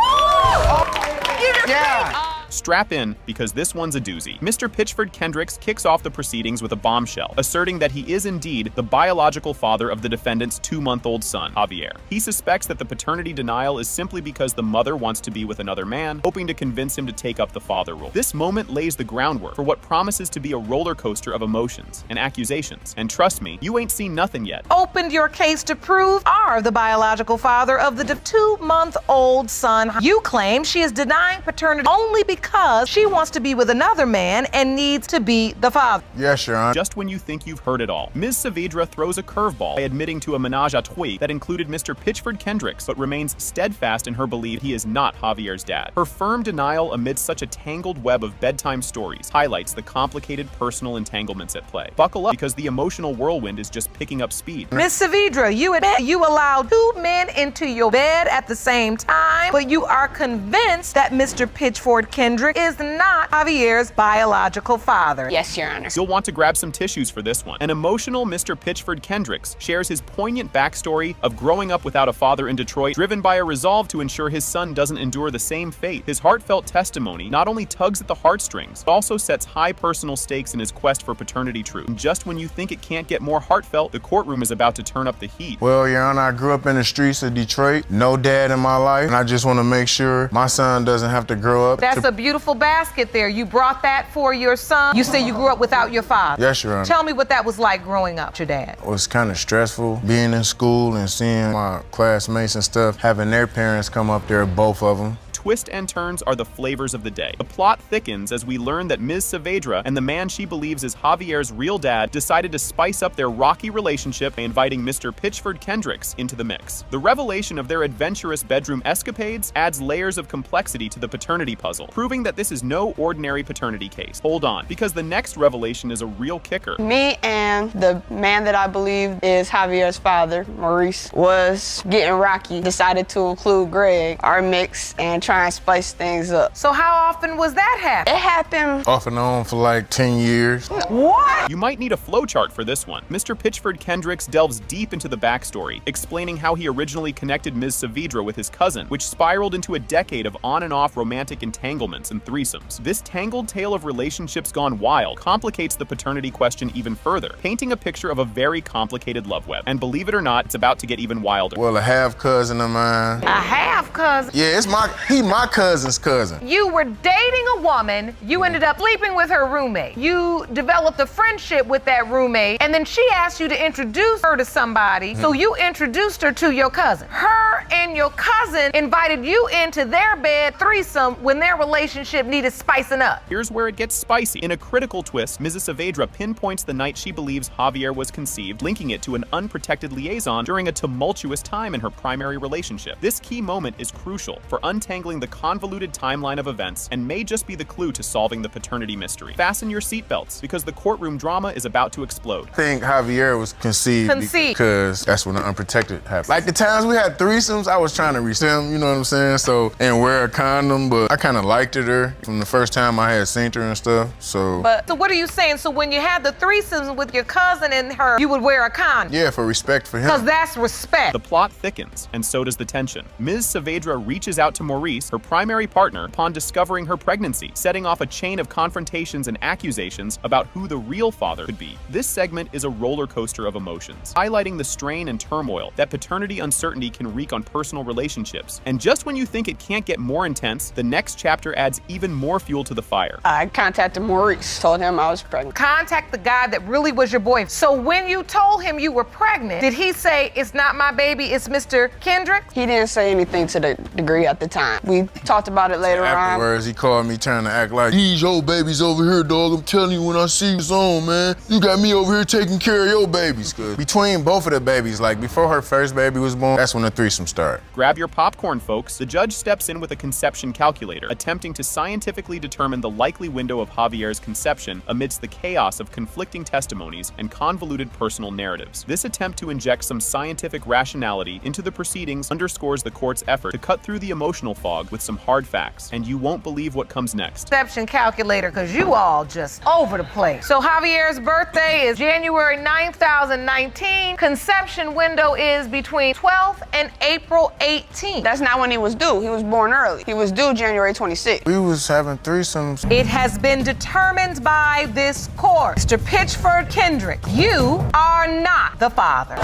Speaker 5: Strap in, because this one's a doozy. Mr. Pitchford Kendricks kicks off the proceedings with a bombshell, asserting that he is indeed the biological father of the defendant's 2-month-old son, Javier. He suspects that the paternity denial is simply because the mother wants to be with another man, hoping to convince him to take up the father role. This moment lays the groundwork for what promises to be a roller coaster of emotions and accusations. And trust me, you ain't seen nothing yet.
Speaker 4: Opened your case to prove are the biological father of the 2-month-old son. You claim she is denying paternity only because because she wants to be with another man and needs to be the father.
Speaker 10: Yes, Your Honor.
Speaker 5: Just when you think you've heard it all, Ms. Saavedra throws a curveball by admitting to a menage a trois that included Mr. Pitchford Kendricks, but remains steadfast in her belief he is not Javier's dad. Her firm denial amidst such a tangled web of bedtime stories highlights the complicated personal entanglements at play. Buckle up, because the emotional whirlwind is just picking up speed.
Speaker 4: Miss Saavedra, you admit you allowed 2 men into your bed at the same time, but you are convinced that Mr. Pitchford Kendrick is not Javier's biological father.
Speaker 20: Yes, Your Honor.
Speaker 5: You'll want to grab some tissues for this one. An emotional Mr. Pitchford Kendricks shares his poignant backstory of growing up without a father in Detroit, driven by a resolve to ensure his son doesn't endure the same fate. His heartfelt testimony not only tugs at the heartstrings, but also sets high personal stakes in his quest for paternity truth. And just when you think it can't get more heartfelt, the courtroom is about to turn up the heat.
Speaker 10: Well, Your Honor, I grew up in the streets of Detroit, no dad in my life, and I just want to make sure my son doesn't have to grow up.
Speaker 4: That's a beautiful basket there. You brought that for your son. You say you grew up without your father.
Speaker 10: Yes, Your Honor.
Speaker 4: Tell me what that was like growing up, your dad.
Speaker 10: It was kind of stressful being in school and seeing my classmates and stuff, having their parents come up there, both of them.
Speaker 5: Twists and turns are the flavors of the day. The plot thickens as we learn that Ms. Saavedra and the man she believes is Javier's real dad decided to spice up their rocky relationship by inviting Mr. Pitchford Kendricks into the mix. The revelation of their adventurous bedroom escapades adds layers of complexity to the paternity puzzle, proving that this is no ordinary paternity case. Hold on, because the next revelation is a real kicker.
Speaker 20: Me and the man that I believe is Javier's father, Maurice, was getting rocky. Decided to include Greg, our mix, and try and spice things up.
Speaker 4: So how often was that happen?
Speaker 20: It happened
Speaker 10: Off and on for like 10 years.
Speaker 4: What?
Speaker 5: You might need a flowchart for this one. Mr. Pitchford Kendricks delves deep into the backstory, explaining how he originally connected Ms. Saavedra with his cousin, which spiraled into a decade of on and off romantic entanglements and threesomes. This tangled tale of relationships gone wild complicates the paternity question even further, painting a picture of a very complicated love web. And believe it or not, it's about to get even wilder.
Speaker 10: Well, a half cousin of mine.
Speaker 4: A half cousin?
Speaker 10: Yeah, he my cousin's cousin.
Speaker 4: You were dating a woman, you ended up sleeping with her roommate. You developed a friendship with that roommate, and then she asked you to introduce her to somebody, so you introduced her to your cousin. Her and your cousin invited you into their bed threesome when their relationship needed spicing up.
Speaker 5: Here's where it gets spicy. In a critical twist, Mrs. Saavedra pinpoints the night she believes Javier was conceived, linking it to an unprotected liaison during a tumultuous time in her primary relationship. This key moment is crucial for untangling the convoluted timeline of events and may just be the clue to solving the paternity mystery. Fasten your seatbelts, because the courtroom drama is about to explode.
Speaker 10: I think Javier was conceived because that's when the unprotected happened. Like the times we had threesomes, I was trying to reach him, you know what I'm saying? So, and wear a condom, but I kind of liked her from the first time I had seen her and stuff, so.
Speaker 4: So what are you saying? So when you had the threesomes with your cousin and her, you would wear a condom?
Speaker 10: Yeah, for respect for him.
Speaker 4: Because that's respect.
Speaker 5: The plot thickens, and so does the tension. Ms. Saavedra reaches out to Maurice, her primary partner, upon discovering her pregnancy, setting off a chain of confrontations and accusations about who the real father could be. This segment is a roller coaster of emotions, highlighting the strain and turmoil that paternity uncertainty can wreak on personal relationships. And just when you think it can't get more intense, the next chapter adds even more fuel to the fire.
Speaker 20: I contacted Maurice, told him I was pregnant.
Speaker 4: Contact the guy that really was your boyfriend. So when you told him you were pregnant, did he say, it's not my baby, it's Mr. Kendrick?
Speaker 20: He didn't say anything to the degree at the time. We talked about it later on.
Speaker 10: Afterwards, he called me trying to act like, these your babies over here, dog. I'm telling you when I see you on, man. You got me over here taking care of your babies. Cause between both of the babies, like before her first baby was born, that's when the threesome started.
Speaker 5: Grab your popcorn, folks. The judge steps in with a conception calculator, attempting to scientifically determine the likely window of Javier's conception amidst the chaos of conflicting testimonies and convoluted personal narratives. This attempt to inject some scientific rationality into the proceedings underscores the court's effort to cut through the emotional fog with some hard facts, and you won't believe what comes next.
Speaker 4: Conception calculator, because you all just over the place. So Javier's birthday is January 9th, 2019. Conception window is between 12th and April 18th.
Speaker 20: That's not when he was due. He was born early. He was due January 26th.
Speaker 10: We was having threesomes.
Speaker 4: It has been determined by this court. Mr. Pitchford Kendrick, you are not the father.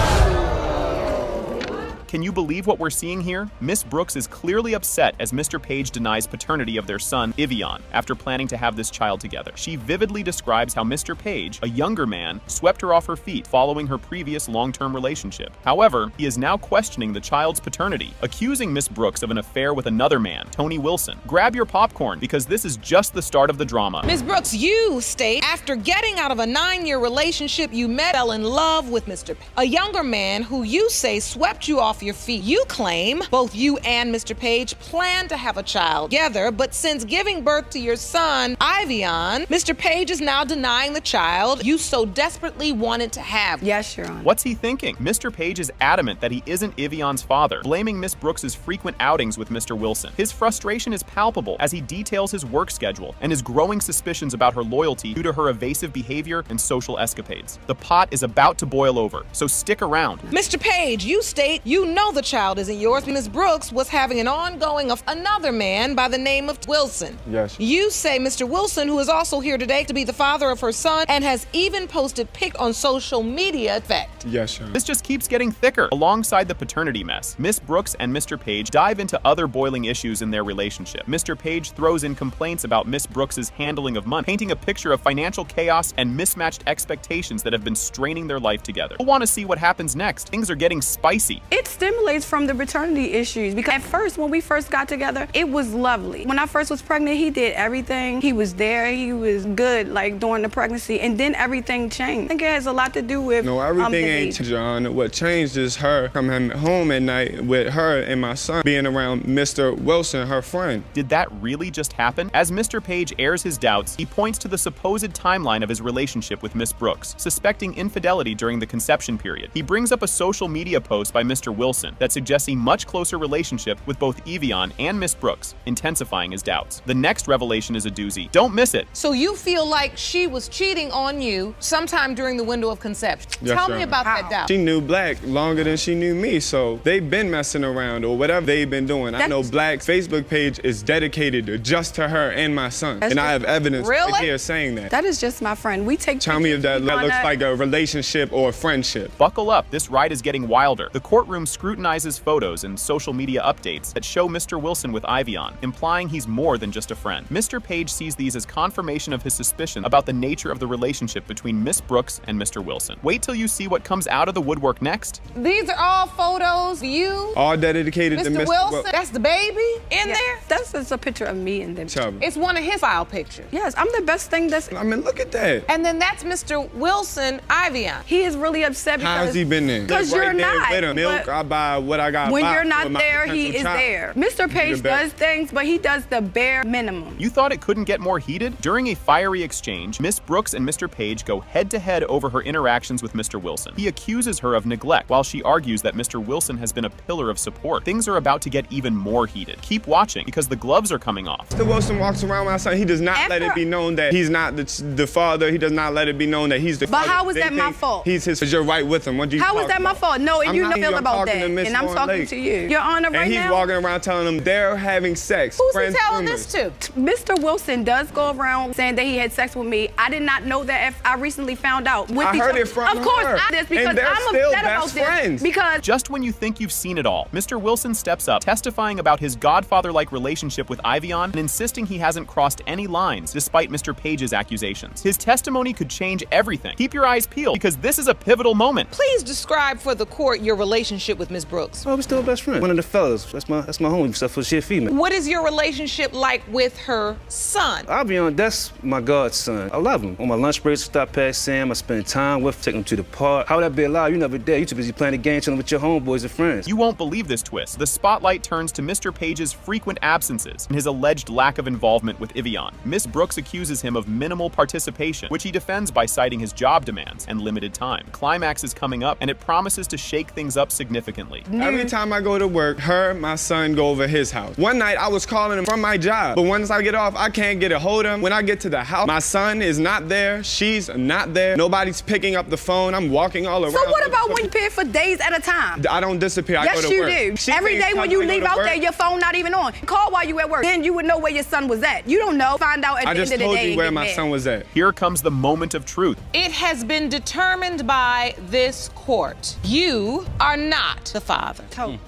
Speaker 5: Can you believe what we're seeing here? Miss Brooks is clearly upset as Mr. Page denies paternity of their son, Ivian, after planning to have this child together. She vividly describes how Mr. Page, a younger man, swept her off her feet following her previous long-term relationship. However, he is now questioning the child's paternity, accusing Miss Brooks of an affair with another man, Tony Wilson. Grab your popcorn, because this is just the start of the drama.
Speaker 12: Ms. Brooks, you state after getting out of a 9-year relationship, you fell in love with Mr. Page, a younger man who you say swept you off your feet. You claim both you and Mr. Page plan to have a child together, but since giving birth to your son, Ivian, Mr. Page is now denying the child you so desperately wanted to have.
Speaker 7: Yes, Your Honor.
Speaker 5: What's he thinking? Mr. Page is adamant that he isn't Ivian's father, blaming Miss Brooks' frequent outings with Mr. Wilson. His frustration is palpable as he details his work schedule and his growing suspicions about her loyalty due to her evasive behavior and social escapades. The pot is about to boil over, so stick around.
Speaker 12: Mr. Page, you state you know the child isn't yours. Ms. Brooks was having an ongoing of another man by the name of Wilson.
Speaker 6: Yes.
Speaker 12: You say Mr. Wilson, who is also here today, to be the father of her son and has even posted pic on social media. Fact.
Speaker 6: Yes, Your Honor.
Speaker 5: This just keeps getting thicker. Alongside the paternity mess, Miss Brooks and Mr. Page dive into other boiling issues in their relationship. Mr. Page throws in complaints about Miss Brooks' handling of money, painting a picture of financial chaos and mismatched expectations that have been straining their life together. We'll want to see what happens next. Things are getting spicy.
Speaker 15: It stimulates from the paternity issues because at first, when we first got together, it was lovely. When I first was pregnant, he did everything. He was there. He was good, like during the pregnancy, and then everything changed. I think it has a lot to do with
Speaker 6: No, everything ain't changed, Your Honor. What changed is her coming home at night with her and my son being around Mr. Wilson, her friend.
Speaker 5: Did that really just happen? As Mr. Page airs his doubts, he points to the supposed timeline of his relationship with Miss Brooks, suspecting infidelity during the conception period. He brings up a social media post by Mr. Wilson that suggests a much closer relationship with both Ivian and Miss Brooks, intensifying his doubts. The next revelation is a doozy. Don't miss it.
Speaker 12: So you feel like she was cheating on you sometime during the window of conception.
Speaker 6: Yes,
Speaker 12: Tell
Speaker 6: Your
Speaker 12: me
Speaker 6: Honor.
Speaker 12: about that doubt.
Speaker 6: She knew Black longer than she knew me, so they've been messing around or whatever they've been doing. I know Black's Facebook page is dedicated just to her and my son, and I have evidence right here saying that.
Speaker 15: That is just my friend. We take
Speaker 6: Tell me if that looks like a relationship or a friendship.
Speaker 5: Buckle up, this ride is getting wilder. The courtroom scrutinizes photos and social media updates that show Mr. Wilson with Ivian, implying he's more than just a friend. Mr. Page sees these as confirmation of his suspicion about the nature of the relationship between Miss Brooks and Mr. Wilson. Wait till you see what comes out of the woodwork next.
Speaker 12: These are all photos of you,
Speaker 6: all dedicated to
Speaker 12: Mr. Wilson. That's the baby in there?
Speaker 15: That's just a picture of me and them.
Speaker 12: It's one of his file pictures.
Speaker 15: Yes, I'm the best thing that's...
Speaker 6: I mean, look at that.
Speaker 12: And then that's Mr. Wilson, Ivian.
Speaker 15: He is really upset because...
Speaker 6: How's he been there?
Speaker 15: Because you're not.
Speaker 6: With him. Milk, I buy what I got.
Speaker 15: When you're not there, he is there. Mr. Page does things, but he does the bare minimum.
Speaker 5: You thought it couldn't get more heated? During a fiery exchange, Miss Brooks and Mr. Page go head-to-head over her interactions with Mr. Wilson. He accuses her of neglect, while she argues that Mr. Wilson has been a pillar of support. Things are about to get even more heated. Keep watching, because the gloves are coming off.
Speaker 6: Mr. Wilson walks around my son. He does not let it be known that he's not the father. He does not let it be known that he's the father.
Speaker 15: But how is that my fault?
Speaker 6: He's his. You're right with him.
Speaker 15: How is that my fault? No, and you feel about that. And I'm talking to you. Your Honor, right now.
Speaker 6: And he's walking around telling them they're having sex.
Speaker 12: Who's he telling this to?
Speaker 15: Mr. Wilson does go around saying that he had sex with me. I did not know that. I recently found out.
Speaker 6: I heard it from her.
Speaker 15: Of course, I did, because
Speaker 6: and they're
Speaker 15: I'm
Speaker 6: still
Speaker 15: upset about
Speaker 6: best friends.
Speaker 15: this. Because
Speaker 5: just when you think you've seen it all, Mr. Wilson steps up, testifying about his godfather-like relationship with Ivian and insisting he hasn't crossed any lines despite Mr. Page's accusations. His testimony could change everything. Keep your eyes peeled, because this is a pivotal moment.
Speaker 12: Please describe for the court your relationship with Miss Brooks.
Speaker 17: Oh, we're still best friends. One of the fellas. That's my homie, except for she a female.
Speaker 12: What is your relationship like with her son?
Speaker 17: I'll be honest, that's my godson. I love him. On my lunch breaks, I stop past Sam. I spend time with him, take him to the park. How would that be allowed? You never there. You too busy playing the game, chilling with your homeboys and friends.
Speaker 5: You won't believe this twist. The spotlight turns to Mr. Page's frequent absences and his alleged lack of involvement with Ivian. Miss Brooks accuses him of minimal participation, which he defends by citing his job demands and limited time. Climax is coming up, and it promises to shake things up significantly.
Speaker 6: Every time I go to work, my son go over his house. One night I was calling him from my job, but once I get off, I can't get a hold of him. When I get to the house, my son is not there. She's not there. Nobody's picking up the phone. I'm walking all around.
Speaker 15: So what about when you disappear for days at a time?
Speaker 6: I don't disappear. I
Speaker 15: yes,
Speaker 6: go to work.
Speaker 15: Yes, you do. Every day when you leave out there, your phone not even on. Call while you at work. Then you would know where your son was at. You don't know. Find out at the end of the day.
Speaker 6: I just told you where my son was at.
Speaker 5: Here comes the moment of truth.
Speaker 12: It has been determined by this court. You are not not the father.
Speaker 15: Told you.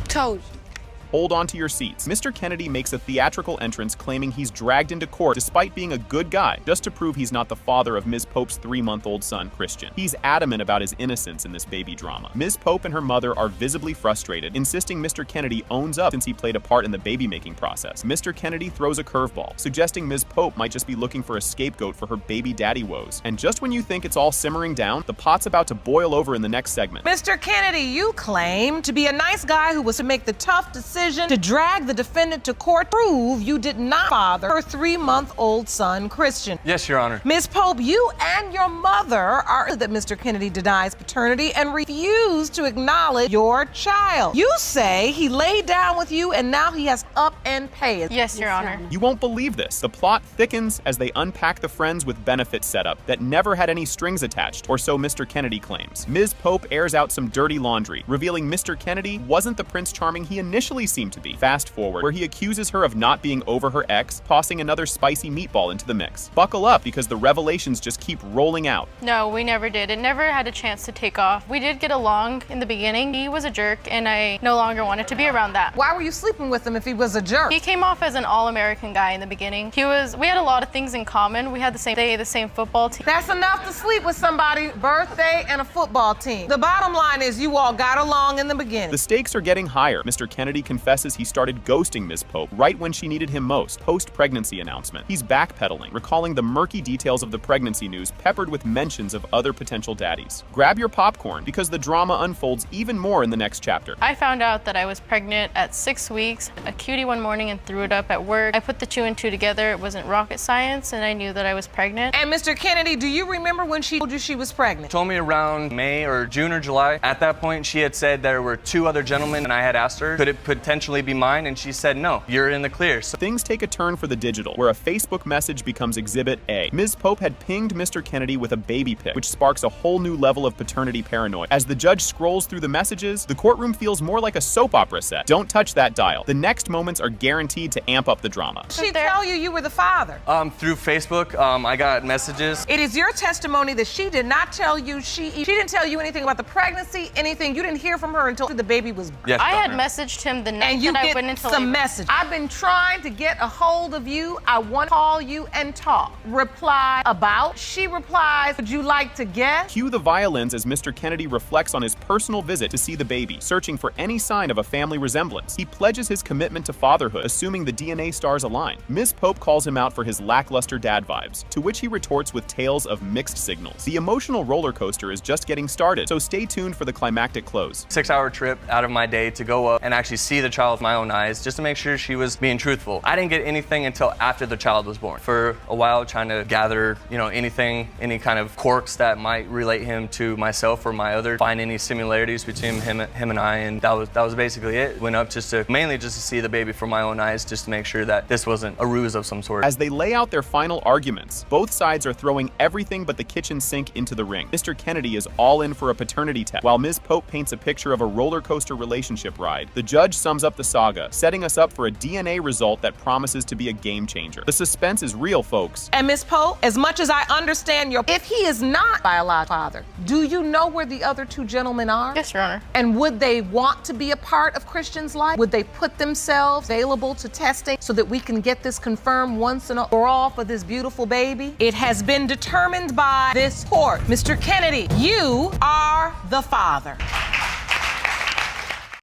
Speaker 15: Told you.
Speaker 5: Hold on to your seats. Mr. Kennedy makes a theatrical entrance claiming he's dragged into court despite being a good guy, just to prove he's not the father of Ms. Pope's 3-month-old son, Christian. He's adamant about his innocence in this baby drama. Ms. Pope and her mother are visibly frustrated, insisting Mr. Kennedy owns up since he played a part in the baby-making process. Mr. Kennedy throws a curveball, suggesting Ms. Pope might just be looking for a scapegoat for her baby daddy woes. And just when you think it's all simmering down, the pot's about to boil over in the next segment.
Speaker 12: Mr. Kennedy, you claim to be a nice guy who was to make the tough decision to drag the defendant to court, prove you did not father her 3-month-old son, Christian.
Speaker 1: Yes, Your Honor.
Speaker 12: Ms. Pope, you and your mother are that Mr. Kennedy denies paternity and refuse to acknowledge your child. You say he laid down with you and now he has up and paid.
Speaker 25: Yes, Your Honor.
Speaker 5: You won't believe this. The plot thickens as they unpack the friends with benefits set up that never had any strings attached, or so Mr. Kennedy claims. Ms. Pope airs out some dirty laundry, revealing Mr. Kennedy wasn't the Prince Charming he initially seemed to be. Fast forward, where he accuses her of not being over her ex, tossing another spicy meatball into the mix. Buckle up, because the revelations just keep rolling out.
Speaker 25: No, we never did. It never had a chance to take off. We did get along in the beginning. He was a jerk, and I no longer wanted to be around that.
Speaker 12: Why were you sleeping with him if he was a jerk?
Speaker 25: He came off as an all-American guy in the beginning. We had a lot of things in common. We had the same day, the same football team.
Speaker 12: That's enough to sleep with somebody, birthday and a football team. The bottom line is you all got along in the beginning.
Speaker 5: The stakes are getting higher. Mr. Kennedy confesses he started ghosting Ms. Pope right when she needed him most, post-pregnancy announcement. He's backpedaling, recalling the murky details of the pregnancy news peppered with mentions of other potential daddies. Grab your popcorn, because the drama unfolds even more in the next chapter.
Speaker 25: I found out that I was pregnant at 6 weeks, a cutie one morning, and threw it up at work. I put the 2 and 2 together. It wasn't rocket science, and I knew that I was pregnant.
Speaker 12: And Mr. Kennedy, do you remember when she told you she was pregnant?
Speaker 1: Told me around May or June or July. At that point, she had said there were 2 other gentlemen, and I had asked her, could it potentially be mine? And she said, no, you're in the clear. So
Speaker 5: things take a turn for the digital, where a Facebook message becomes Exhibit A. Ms. Pope had pinged Mr. Kennedy with a baby pic, which sparks a whole new level of paternity paranoia. As the judge scrolls through the messages, the courtroom feels more like a soap opera set. Don't touch that dial. The next moments are guaranteed to amp up the drama.
Speaker 12: Did she tell you were the father?
Speaker 1: Through Facebook, I got messages.
Speaker 12: It is your testimony that she did not tell you, she didn't tell you anything about the pregnancy, anything. You didn't hear from her until the baby was born.
Speaker 1: Yes,
Speaker 25: I had messaged him the night that I went into labor.
Speaker 12: Some message. I've been trying to get a hold of you. I want to call you and talk. Reply about. She replies, would you like to guess?
Speaker 5: Cue the violins as Mr. Kennedy reflects on his personal visit to see the baby, searching for any sign of a family resemblance. He pledges his commitment to fatherhood, assuming the DNA stars align. Ms. Pope calls him out for his lackluster dad vibes, to which he retorts with tales of mixed signals. The emotional roller coaster is just getting started, so stay tuned for the climactic close.
Speaker 1: 6-hour trip out of my day to go up and actually see the child with my own eyes, just to make sure she was being truthful. I didn't get anything until after the child was born. For a while, trying to gather, anything, any kind of quirks that might relate him to myself or my other, find any similarities between him and I, and that was basically it. Went up mainly just to see the baby from my own eyes, just to make sure that this wasn't a ruse of some sort.
Speaker 5: As they lay out their final arguments, both sides are throwing everything but the kitchen sink into the ring. Mr. Kennedy is all in for a paternity test, while Ms. Pope paints a picture of a roller coaster relationship ride. The judge sums up the saga, setting us up for a DNA result that promises to be a game changer. The suspense is real, folks.
Speaker 12: And Ms. Pope, as much as I understand if he is not biological father, do you know where the other 2 gentlemen are?
Speaker 25: Yes, Your Honor.
Speaker 12: And would they want to be a part of Christian's life? Would they put themselves available to testing so that we can get this confirmed once and for all for this beautiful baby? It has been determined by this court. Mr. Kennedy, you are the father.